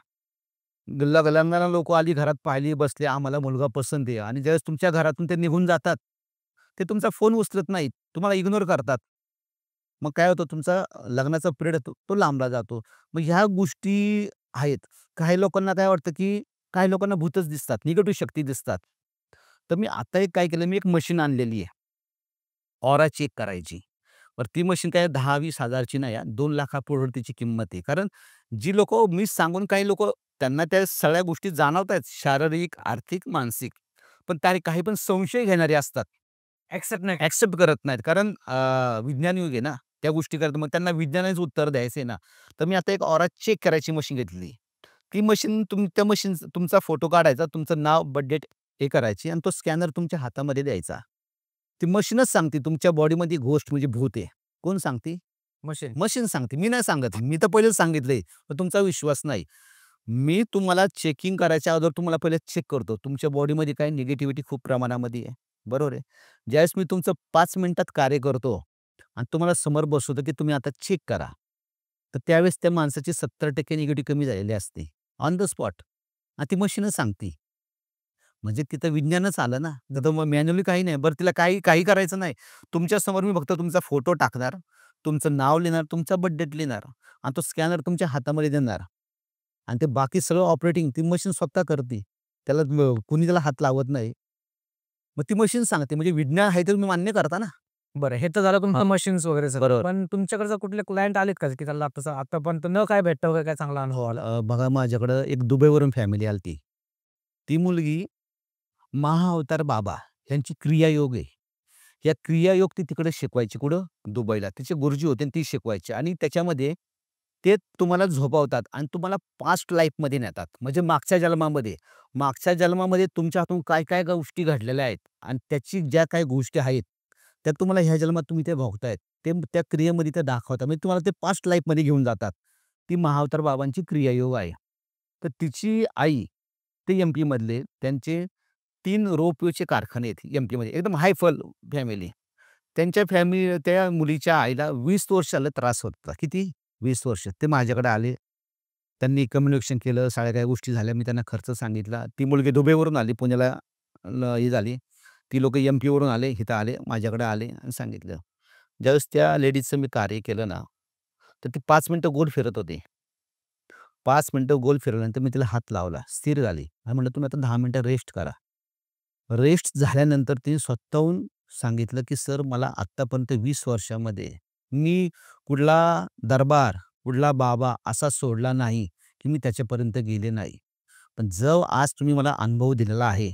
लग्नाला लोकं आली, घरात पाहिली, बसले, आम्हाला मुलगा पसंत आहे आणि ज्यावेळेस तुमच्या घरातून ते निघून जातात, ते तुमचा फोन उचलत नाहीत, तुम्हाला इग्नोर करतात. मग काय होतं तुमचा लग्नाचा पिरियड तो लांबला जातो. मग ह्या गोष्टी आहेत. काही लोकांना काय वाटतं, की काही लोकांना भूतच दिसतात, निगेटिव्ह शक्ती दिसतात. तर मी आता एक काय केलं, मी एक मशीन आणलेली आहे. ऑरा चेक करायची. तर ती मशीन काय 10-20 हजारची नाही हां, 2,00,000 तिची किंमत आहे. कारण जी लोकं मी सांगून काही लोकं त्यांना त्या सगळ्या गोष्टी जाणवतायत शारीरिक, आर्थिक, मानसिक. पण त्या काही पण संशय घेणारे असतात. एक्सेप्ट नाही. एक्सेप्ट करत नाहीत. कारण विज्ञान युग आहे ना, त्या गोष्टी करतात. मग त्यांना विज्ञानानेच उत्तर द्यायचं आहे ना. तर मी आता एक ऑरा चेक करायची मशीन घेतली. ती मशीन त्या मशीन तुमचा फोटो काढायचा, तुमचं नाव, बर्थ डेट हे करायची आणि तो स्कॅनर तुमच्या हातामध्ये द्यायचा. ती मशीनच सांगते तुमच्या बॉडीमध्ये घोस्ट म्हणजे भूत आहे. कोण सांगते? मशीन. मशीन सांगते. मी नाही सांगत. मी तर पहिलेच सांगितलंय, पण तुमचा विश्वास नाही. मी तुम्हाला चेकिंग करायच्या अगोदर तुम्हाला पहिले चेक करतो. तुमच्या बॉडीमध्ये काही निगेटिव्हिटी खूप प्रमाणामध्ये आहे. बरोबर आहे. ज्यावेळेस मी तुमचं 5 मिनिटात कार्य करतो आणि तुम्हाला समोर बसवतो, की तुम्ही आता चेक करा. तर त्यावेळेस त्या माणसाची 70% निगेटिव्ह कमी झालेली असते. ऑन द स्पॉट आणि ती मशीनच सांगते. म्हणजे तिथं विज्ञानच आलं ना. तर मग मॅन्युअली काही नाही. बरं तिला काही काही करायचं नाही. तुमच्यासमोर मी फक्त तुमचा फोटो टाकणार, तुमचं नाव लिहिणार, तुमचा बर्थ डेट लिहिणार आणि तो स्कॅनर तुमच्या हातामध्ये देणार आणि ते बाकी सगळं ऑपरेटिंग ती मशीन स्वतः करते. त्याला कुणी त्याला हात लावत नाही. मग ती मशीन सांगते म्हणजे विज्ञान आहे ते तुम्ही मान्य करता ना. बरं, हे तर झालं तुमचं मशीन्स वगैरेचं. बरोबर. पण तुमच्याकडचं कुठले क्लायंट आलेत का, की त्याला तसं आतापर्यंत न काय भेटतं वगैरे काय चांगला अनुभव आला? बघा माझ्याकडं एक दुबईवरून फॅमिली आली ती मुलगी महाअवतार बाबा यांची क्रियायोग आहे. या क्रियायोग ती तिकडे शिकवायची. कुठं? दुबईला. तिचे गुरुजी होते आणि ती शिकवायची आणि त्याच्यामध्ये ते तुम्हाला झोपवतात आणि तुम्हाला पास्ट लाईफमध्ये नेतात. म्हणजे मागच्या जन्मामध्ये तुमच्या हातून काय-काय गोष्टी घडलेल्या आहेत आणि त्याची ज्या काही गोष्टी आहेत, त्या तुम्हाला ह्या जन्मात तुम्ही ते भोगतायत. ते त्या क्रियेमध्ये ते दाखवतात. म्हणजे तुम्हाला ते पास्ट लाईफमध्ये घेऊन जातात. ती महाअवतार बाबांची क्रियायोग आहे. तर तिची आई ते एम-पीमधले त्यांचे 3 रोपवेचे कारखाने आहेत एम-पीमध्ये. एकदम हाय फॅमिली. त्या मुलीच्या आईला 20 वर्ष झालं त्रास होत होता. किती? 20 वर्ष. ते माझ्याकडे आले. त्यांनी कम्युनिकेशन केलं. सगळ्या काही गोष्टी झाल्या. मी त्यांना खर्च सांगितला. ती मुलगी दुबईवरून आली. पुण्याला हे झाली. ती लोकं एम-पीवरून आले. इथं आले. माझ्याकडे आले आणि सांगितलं. ज्यावेळेस त्या लेडीजचं मी कार्य केलं ना, तर ती 5 मिनिटं गोल फिरत होती. 5 मिनिटं गोल फिरवल्यानंतर मी तिला हात लावला. स्थिर झाली आणि म्हटलं, "तुम्ही आता 10 मिनिटं रेस्ट करा." रेस्ट झाल्यानंतर तिने स्वतःहून सांगितलं, की "सर मला आत्तापर्यंत 20 वर्षामध्ये मी कुठला दरबार, कुठला बाबा असा सोडला नाही, की मी त्याच्यापर्यंत गेले नाही. पण जो आज तुम्ही मला अनुभव दिलेला आहे,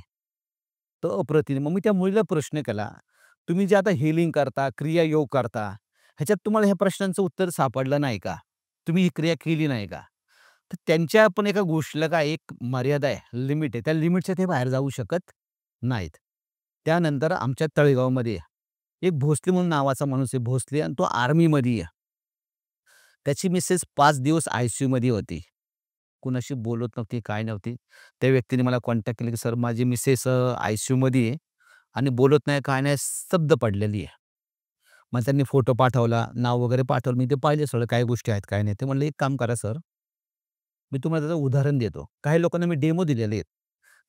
तो अप्रतिम." मग मी त्या मुलीला प्रश्न केला, "तुम्ही जे आता हीलिंग करता, क्रियायोग करता, ह्याच्यात तुम्हाला ह्या प्रश्नांचं उत्तर सापडलं नाही का? तुम्ही ही क्रिया केली नाही का?" तर त्यांच्या पण एका गोष्टीला काय एक मर्यादा आहे, लिमिट आहे. त्या लिमिटच्या ते बाहेर जाऊ शकत नाहीत. त्यानंतर आमच्या तळेगावमध्ये एक भोसले म्हणून नावाचा माणूस आहे. भोसले आणि तो आर्मीमध्ये आहे. त्याची मिसेस 5 दिवस आय-सी-यूमध्ये होती. कुणाशी बोलत नव्हती, काय नव्हती. त्या व्यक्तीने मला कॉन्टॅक्ट केला, की "सर माझी मिसेस आय-सी-यूमध्ये आहे आणि बोलत नाही, काय नाही, स्तब्ध पडलेली आहे." मग त्यांनी फोटो पाठवला, नाव वगैरे पाठवलं. मी ते पाहिले सगळं काय गोष्टी आहेत, काय नाही. ते म्हणले, "एक काम करा सर, मी तुम्हाला त्याचं उदाहरण देतो." काही लोकांना मी डेमो दिलेले आहेत.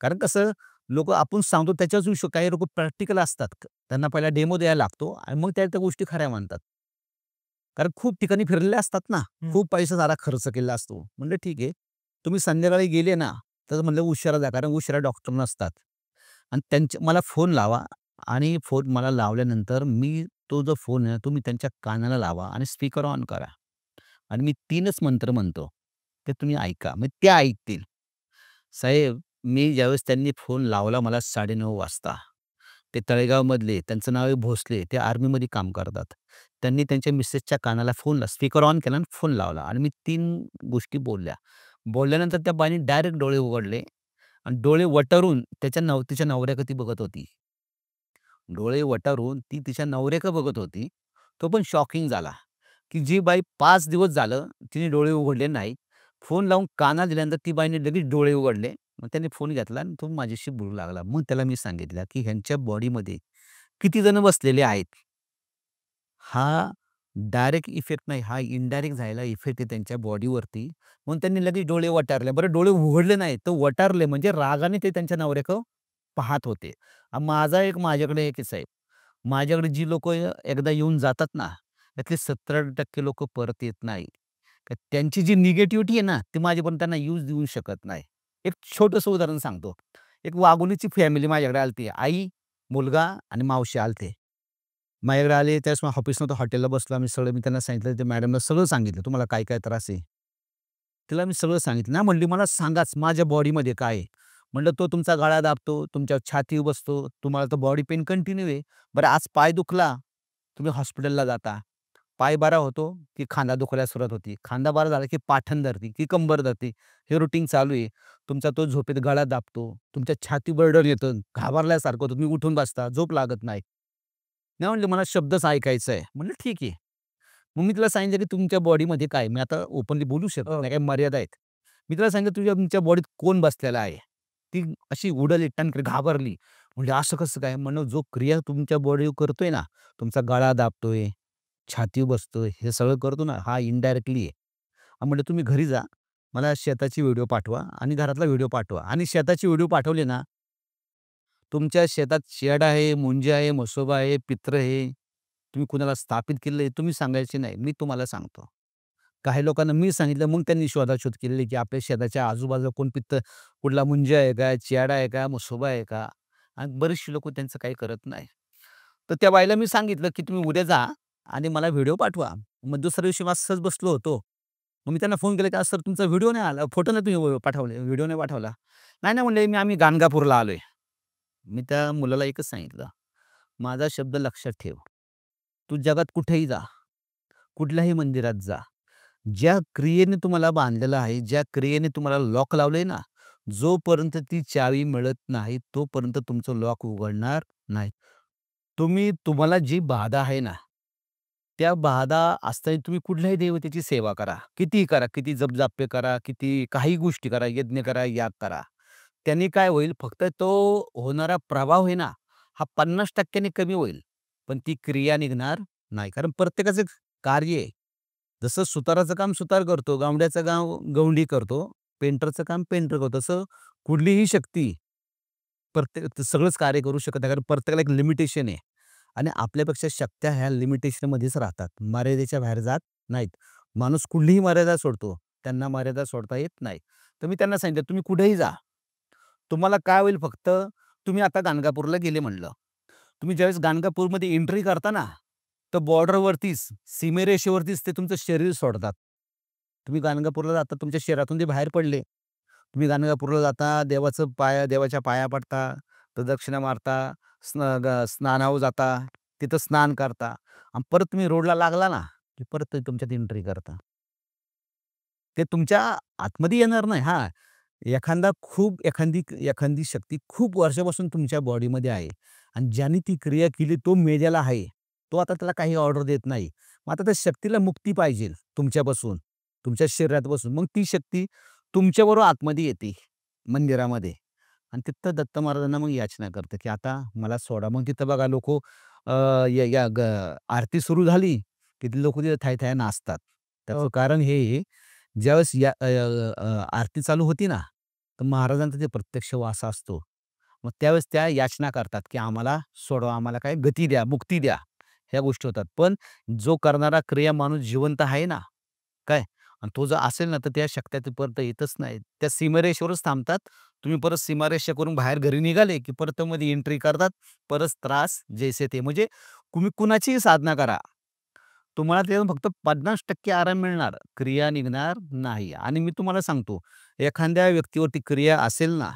कारण कसं लोकं आपण सांगतो त्याच्याच विषयी काही लोकं प्रॅक्टिकल असतात. त्यांना पहिला डेमो द्यायला लागतो आणि मग त्या गोष्टी खऱ्या मानतात. कारण खूप ठिकाणी फिरलेले असतात ना, हं. खूप पैसा सारा खर्च केलेला असतो. म्हणलं ठीक आहे. तुम्ही संध्याकाळी गेले ना, तर म्हणलं उशिरा जा, कारण उशिरा डॉक्टर नसतात. आणि मला फोन लावा आणि फोन मला लावल्यानंतर तो जो फोन आहे, तुम्ही त्यांच्या कानाला लावा आणि स्पीकर ऑन करा. आणि मी 3च मंत्र म्हणतो. ते तुम्ही ऐका. मग त्या ऐकतील. साहेब, मी ज्यावेळेस त्यांनी फोन लावला मला 9:30 वाजता. ते तळेगावमधले, त्यांचं नाव आहे भोसले. ते आर्मीमध्ये काम करतात. त्यांनी त्यांच्या मिसेसच्या कानाला स्पीकर ऑन केला आणि फोन लावला आणि मी 3 गोष्टी बोलल्या. बोलल्यानंतर त्या बाईने डायरेक्ट डोळे उघडले आणि डोळे वटारून तिच्या नवऱ्याकडे बघत होती. डोळे वटारून ती तिच्या नवऱ्याकडे बघत होती. तो पण शॉकिंग झाला, की जी बाई 5 दिवस झालं तिने डोळे उघडले नाही. फोन लावून कानाला दिल्यानंतर ती बाईने लगेच डोळे उघडले. मग त्याने फोन घेतला आणि तो माझ्याशी बोलू लागला. मग त्याला मी सांगितलं, की ह्यांच्या बॉडीमध्ये किती जण बसलेले आहेत. हा डायरेक्ट इफेक्ट नाही, हा इनडायरेक्ट झालेला इफेक्ट आहे त्यांच्या बॉडीवरती. म्हणून त्यांनी लगेच डोळे वटारले. बरं डोळे उघडले नाही, तर वटारले म्हणजे रागाने ते त्यांच्या नवऱ्याकडं पाहत होते. माझ्याकडे एक किस्सा आहे. माझ्याकडे जी लोकं एकदा येऊन जातात ना, त्यातले 70% लोकं परत येत नाही. तर त्यांची जी निगेटिव्हिटी आहे ना, ती माझ्यापर्यंत त्यांना यूज देऊ शकत नाही. एक छोटंसं उदाहरण सांगतो. एक वाघोलीची फॅमिली माझ्याकडे आली आई, मुलगा आणि मावशी आले माझ्याकडे आले त्यावेळेस मला ऑफिस नव्हतं, हॉटेलला बसलो आम्ही सगळं. मी त्यांना सांगितलं, त्या मॅडमला सगळं सांगितलं, "तुम्हाला काय-काय त्रास आहे?" तिला मी सगळं सांगितलं. नाही म्हणली, "मला सांगाच माझ्या बॉडीमध्ये काय आहे?" म्हटलं, "तो तुमचा गळा दाबतो, तुमच्या छातीवर बसतो, तुम्हाला तर बॉडी पेन कंटिन्यू आहे. बरं आज पाय दुखला, तुम्ही हॉस्पिटलला जाता. पाय बरा होतो, की खांदा दुखायला सुरुवात होती. खांदा बरा झाला, की पाठण धरते, की कंबर धरते. हे रुटीन चालू आहे. तुमचा तो झोपेत गळा दाबतो, तुमच्या छातीवर डर येतं, घाबरल्यासारखं होतं, तुम्ही उठून बसता, झोप लागत नाही." नाही म्हणले, "मला शब्दच ऐकायचा आहे." म्हणलं, "ठीक आहे." मग मी तिला सांगितलं, की तुमच्या बॉडीमध्ये काय मी आता ओपनली बोलू शकत हो. नाही, काही मर्यादा आहेत. मी तिला सांगितलं, तुमच्या बॉडीत कोण बसलेला आहे?" ती अशी उडाली, टणक घाबरली. म्हणजे "असं कसं काय?" म्हणलं, "जो क्रिया तुमच्या बॉडीवर करतोय ना, तुमचा गळा दाबतोय, छातीवर बसतोय, हे सगळं करतो ना, हा इनडायरेक्टली आहे." म्हटलं, "तुम्ही घरी जा, मला शेताची व्हिडिओ पाठवा आणि घरातला व्हिडिओ पाठवा आणि शेताची व्हिडिओ पाठवली ना, तुमच्या शेतात शेड आहे, मुंजी आहे, म्हसोबा आहे, पित्र आहे. तुम्ही कुणाला स्थापित केलेलं आहे, तुम्ही सांगायचे नाही. मी तुम्हाला सांगतो." काही लोकांना मी सांगितलं, मग त्यांनी शोधाशोध केलेली, की आपल्या शेताच्या आजूबाजूला कुठला मुंजा आहे का, चेडा आहे का, म्हसोबा आहे का? आणि बरीचशी लोकं त्यांचं काही करत नाही. तर त्या बाईला मी सांगितलं, की तुम्ही उद्या जा आणि मला व्हिडिओ पाठवा. मग दुसऱ्या दिवशी मी असंच बसलो होतो. मग मी त्यांना फोन केला, की "आज सर तुमचा व्हिडिओ नाही आला, फोटो नाही तुम्ही पाठवले, व्हिडिओ नाही पाठवला." "नाही, नाही," म्हणले, आम्ही गाणगापूरला आलोय." मी त्या मुलाला एकच सांगितलं, माझा शब्द लक्षात ठेव. तू जगात कुठेही जा, कुठल्याही मंदिरात जा. ज्या क्रियेने तुम्हाला बांधलेलं आहे, ज्या क्रियेने तुम्हाला लॉक लावलंय ना, जोपर्यंत ती चावी मिळत नाही, तोपर्यंत तुमचं लॉक उघडणार नाही. तुम्हाला जी बाधा आहे ना, त्या बाधा असताना तुम्ही कुठल्याही देवतेची सेवा करा. कितीही करा, किती जपजाप्य करा, किती काही गोष्टी करा, यज्ञ करा, याग करा. त्यांनी काय होईल, फक्त तो होणारा प्रभाव आहे ना, हा 50% ने कमी होईल. पण ती क्रिया निघणार नाही. कारण प्रत्येकाचं कार्य आहे. जसं सुताराचं काम सुतार करतो, गावंड्याचं काम गवंडी करतो, पेंटरचं काम पेंटर करतो. तसं कुठलीही शक्ती प्रत्येक सगळंच कार्य करू शकत नाही. कारण प्रत्येकाला एक लिमिटेशन आहे आणि आपल्यापेक्षा शक्त्या ह्या लिमिटेशनमध्येच राहतात. मर्यादेच्या बाहेर जात नाहीत. माणूस कुठलीही मर्यादा सोडतो. त्यांना मर्यादा सोडता येत नाही. तर मी त्यांना सांगितलं, "तुम्ही कुठेही जा. तुम्हाला काय होईल फक्त तुम्ही आता गाणगापूरला गेले म्हणलं. तुम्ही ज्यावेळेस गाणगापूरमध्ये एंट्री करता ना, तर बॉर्डरवरतीच, सीमेरेषेवरतीच ते तुमचं शरीर सोडतात. तुम्ही गाणगापूरला जाता, तुमच्या शरीरातून ते बाहेर पडले. तुम्ही गाणगापूरला जाता, देवाच्या पाया पडता, प्रदक्षिणा मारता, स्नानावर जाता, तिथं स्नान करता आणि परत तुम्ही रोडला लागला ना, की परत ते तुमच्यात एंट्री करता. ते तुमच्या आतमध्ये येणार नाही. हां, एखादी एखादी शक्ती खूप वर्षापासून तुमच्या बॉडीमध्ये आहे आणि ज्याने ती क्रिया केली तो मेलेला आहे. तो आता त्याला काही ऑर्डर देत नाही. मग आता त्या शक्तीला मुक्ती पाहिजे तुमच्यापासून, तुमच्या शरीरापासून. मग ती शक्ती तुमच्याबरोबर आतमध्ये येते मंदिरामध्ये आणि तिथं दत्त महाराजांना मग याचना करते, की आता मला सोडा. मग तिथं बघा लोकं या या ग आरती सुरू झाली, की लोकं तिथे थाय-थाय नाचतात. त्याचं कारण हे आहे, ज्यावेळेस आरती चालू होती ना, तर महाराजांचा ते प्रत्यक्ष वास असतो. मग त्यावेळेस त्या याचना करतात, की आम्हाला सोडवा, आम्हाला काय गती द्या, मुक्ती द्या. ह्या गोष्टी होतात. पण जो करणारा क्रिया माणूस जिवंत आहे ना, काय आणि तो जर असेल ना, तर त्या शक्त्या तिथपर्यंत येतच नाहीत. त्या सीमारेषेवरच थांबतात. तुम्ही परत सीमारेषा करून बाहेर घरी निघाले, की परत मध्ये एंट्री करतात. परत त्रास जैसे थे. म्हणजे तुम्ही कुणाचीही साधना करा. तुम्हाला त्यातून फक्त 50% आराम मिळणार, क्रिया निघणार नाही. आणि मी तुम्हाला सांगतो, एखाद्या व्यक्तीवरती क्रिया असेल ना,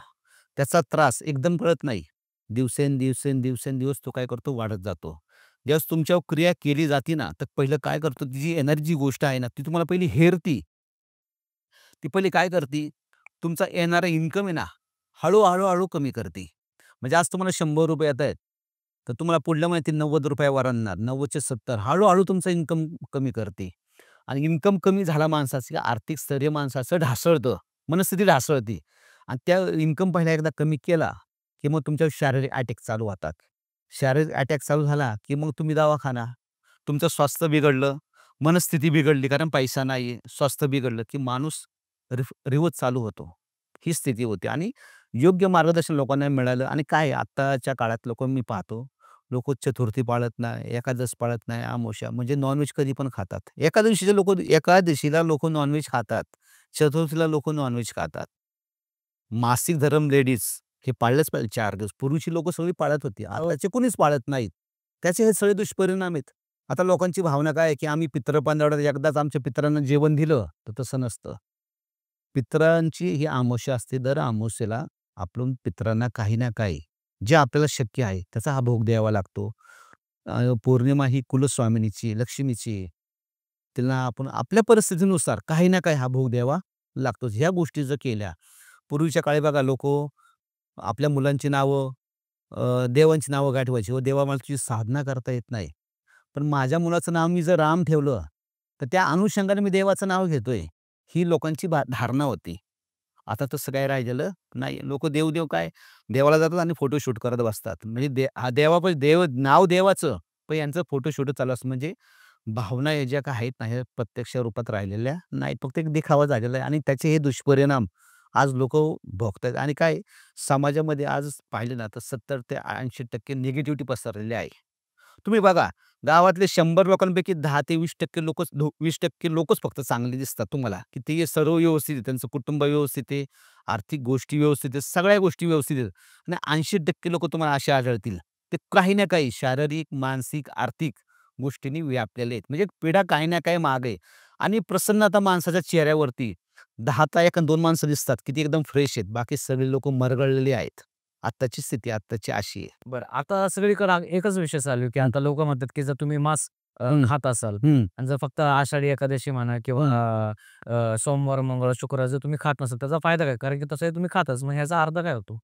त्याचा त्रास एकदम कळत नाही. दिवसेंदिवस तो काय करतो, वाढत जातो. ज्यावेळेस तुमच्यावर क्रिया केली जाते ना, तर पहिलं काय करतो, ती जी एनर्जी गोष्ट आहे ना, ती तुम्हाला पहिली हेरती. ती पहिली काय करते, तुमचा येणारा इन्कम आहे ना, हळू कमी करते. म्हणजे आज तुम्हाला ₹100 येतायत, तर तुम्हाला पुढल्या महिन्यात ते ₹90 वर आणणार. 90चे 70 हळू तुमचं इन्कम कमी करते. आणि इन्कम कमी झाला माणसाचं, की आर्थिक स्थैर्य माणसाचं ढासळतं, मनस्थिती ढासळते. आणि त्या इन्कम पहिला एकदा कमी केला, की मग तुमच्यावर शारीरिक अटॅक चालू होतात. शारीरिक अटॅक चालू झाला, की मग तुम्ही दवाखाना. तुमचं स्वास्थ्य बिघडलं, मनस्थिती बिघडली कारण पैसा नाही, स्वास्थ्य बिघडलं, की माणूस रिवज चालू होतो. ही स्थिती होती आणि योग्य मार्गदर्शन लोकांना मिळालं आणि काय आत्ताच्या काळात लोकं मी पाहतो, लोकं चतुर्थी पाळत नाही, एकादश पाळत नाही, अमावास्या म्हणजे नॉन-व्हेज कधी पण खातात. एकादशीला लोकं नॉन खातात. चतुर्थीला लोकं नॉन खातात. मासिक धर्म लेडीज हे पाळलंच पाहिजे 4 दिवस. पूर्वीची लोकं सगळी पाळत होती. आताचे कोणीच पाळत नाहीत. त्याचे हे सगळे दुष्परिणाम आहेत. आता लोकांची भावना काय आहे, की आम्ही पितृ एकदाच आमच्या पितरांना जेवण दिलं, तर तसं नसतं. पितरांची ही अमावास्या असते. दर अमावास्येला आपण पितरांना काही ना काही जे आपल्याला शक्य आहे, त्याचा हा भोग द्यावा लागतो. पौर्णिमा ही कुलस्वामिनीची, लक्ष्मीची. तिला आपण आपल्या परिस्थितीनुसार काही ना काही हा भोग द्यावा लागतो. ह्या गोष्टी जर केल्या पूर्वीच्या काळी बघा लोकं आपल्या मुलांची नावं देवांची नावं गाठवायची व देवा मला तुझी साधना करता येत नाही. पण माझ्या मुलाचं नाव मी जर राम ठेवलं, तर त्या अनुषंगाने मी देवाचं नाव घेतोय. ही लोकांची धारणा होती. आता तसं काही राहिलेलं नाही. लोकं देव काय देवाला जातात आणि फोटोशूट करत बसतात. म्हणजे नाव देवाचं, पण यांचं फोटोशूट चालू असतं. म्हणजे भावना या ज्या काही आहेत ना, ह्या प्रत्यक्ष रूपात राहिलेल्या नाहीत. फक्त एक दिखावा झालेला आहे आणि त्याचे हे दुष्परिणाम आज लोकं भोगतायत आणि काय समाजामध्ये आज पाहिलं ना, तर 70 ते 80% निगेटिव्हिटी पसरलेली आहे. तुम्ही बघा, गावातले 100 लोकांपैकी 10 ते 20% लोकच 20% लोकच फक्त चांगले दिसतात तुम्हाला, की ते सर्व व्यवस्थित आहे. त्यांचं कुटुंब व्यवस्थित आहे, आर्थिक गोष्टी व्यवस्थित आहेत, सगळ्या गोष्टी व्यवस्थित आहेत. आणि 80% लोकं तुम्हाला असे आढळतील. ते काही ना काही शारीरिक, मानसिक, आर्थिक गोष्टींनी व्यापलेले आहेत. म्हणजे पिढा काही ना काही मागे आहे. आणि प्रसन्नता माणसाच्या चेहऱ्यावरती 10ता 1 अन् 2 माणसं दिसतात, की ती एकदम फ्रेश आहेत. बाकी सगळे लोकं मरगळलेले आहेत. आत्ताची स्थिती आत्ताची अशी आहे. बरं. आता सगळीकडे एकच विषय चालू आहे, की हं, आता लोकं म्हणतात, की जर तुम्ही मांस हं, खात असाल हं, आणि जर फक्त आषाढी एकादशी म्हणा किंवा हं. सोमवार, मंगळवार, शुक्रवार जर तुम्ही खात नसाल, त्याचा फायदा काय? कारण की तसंही तुम्ही खाताच. मग ह्याचा अर्थ काय होतो?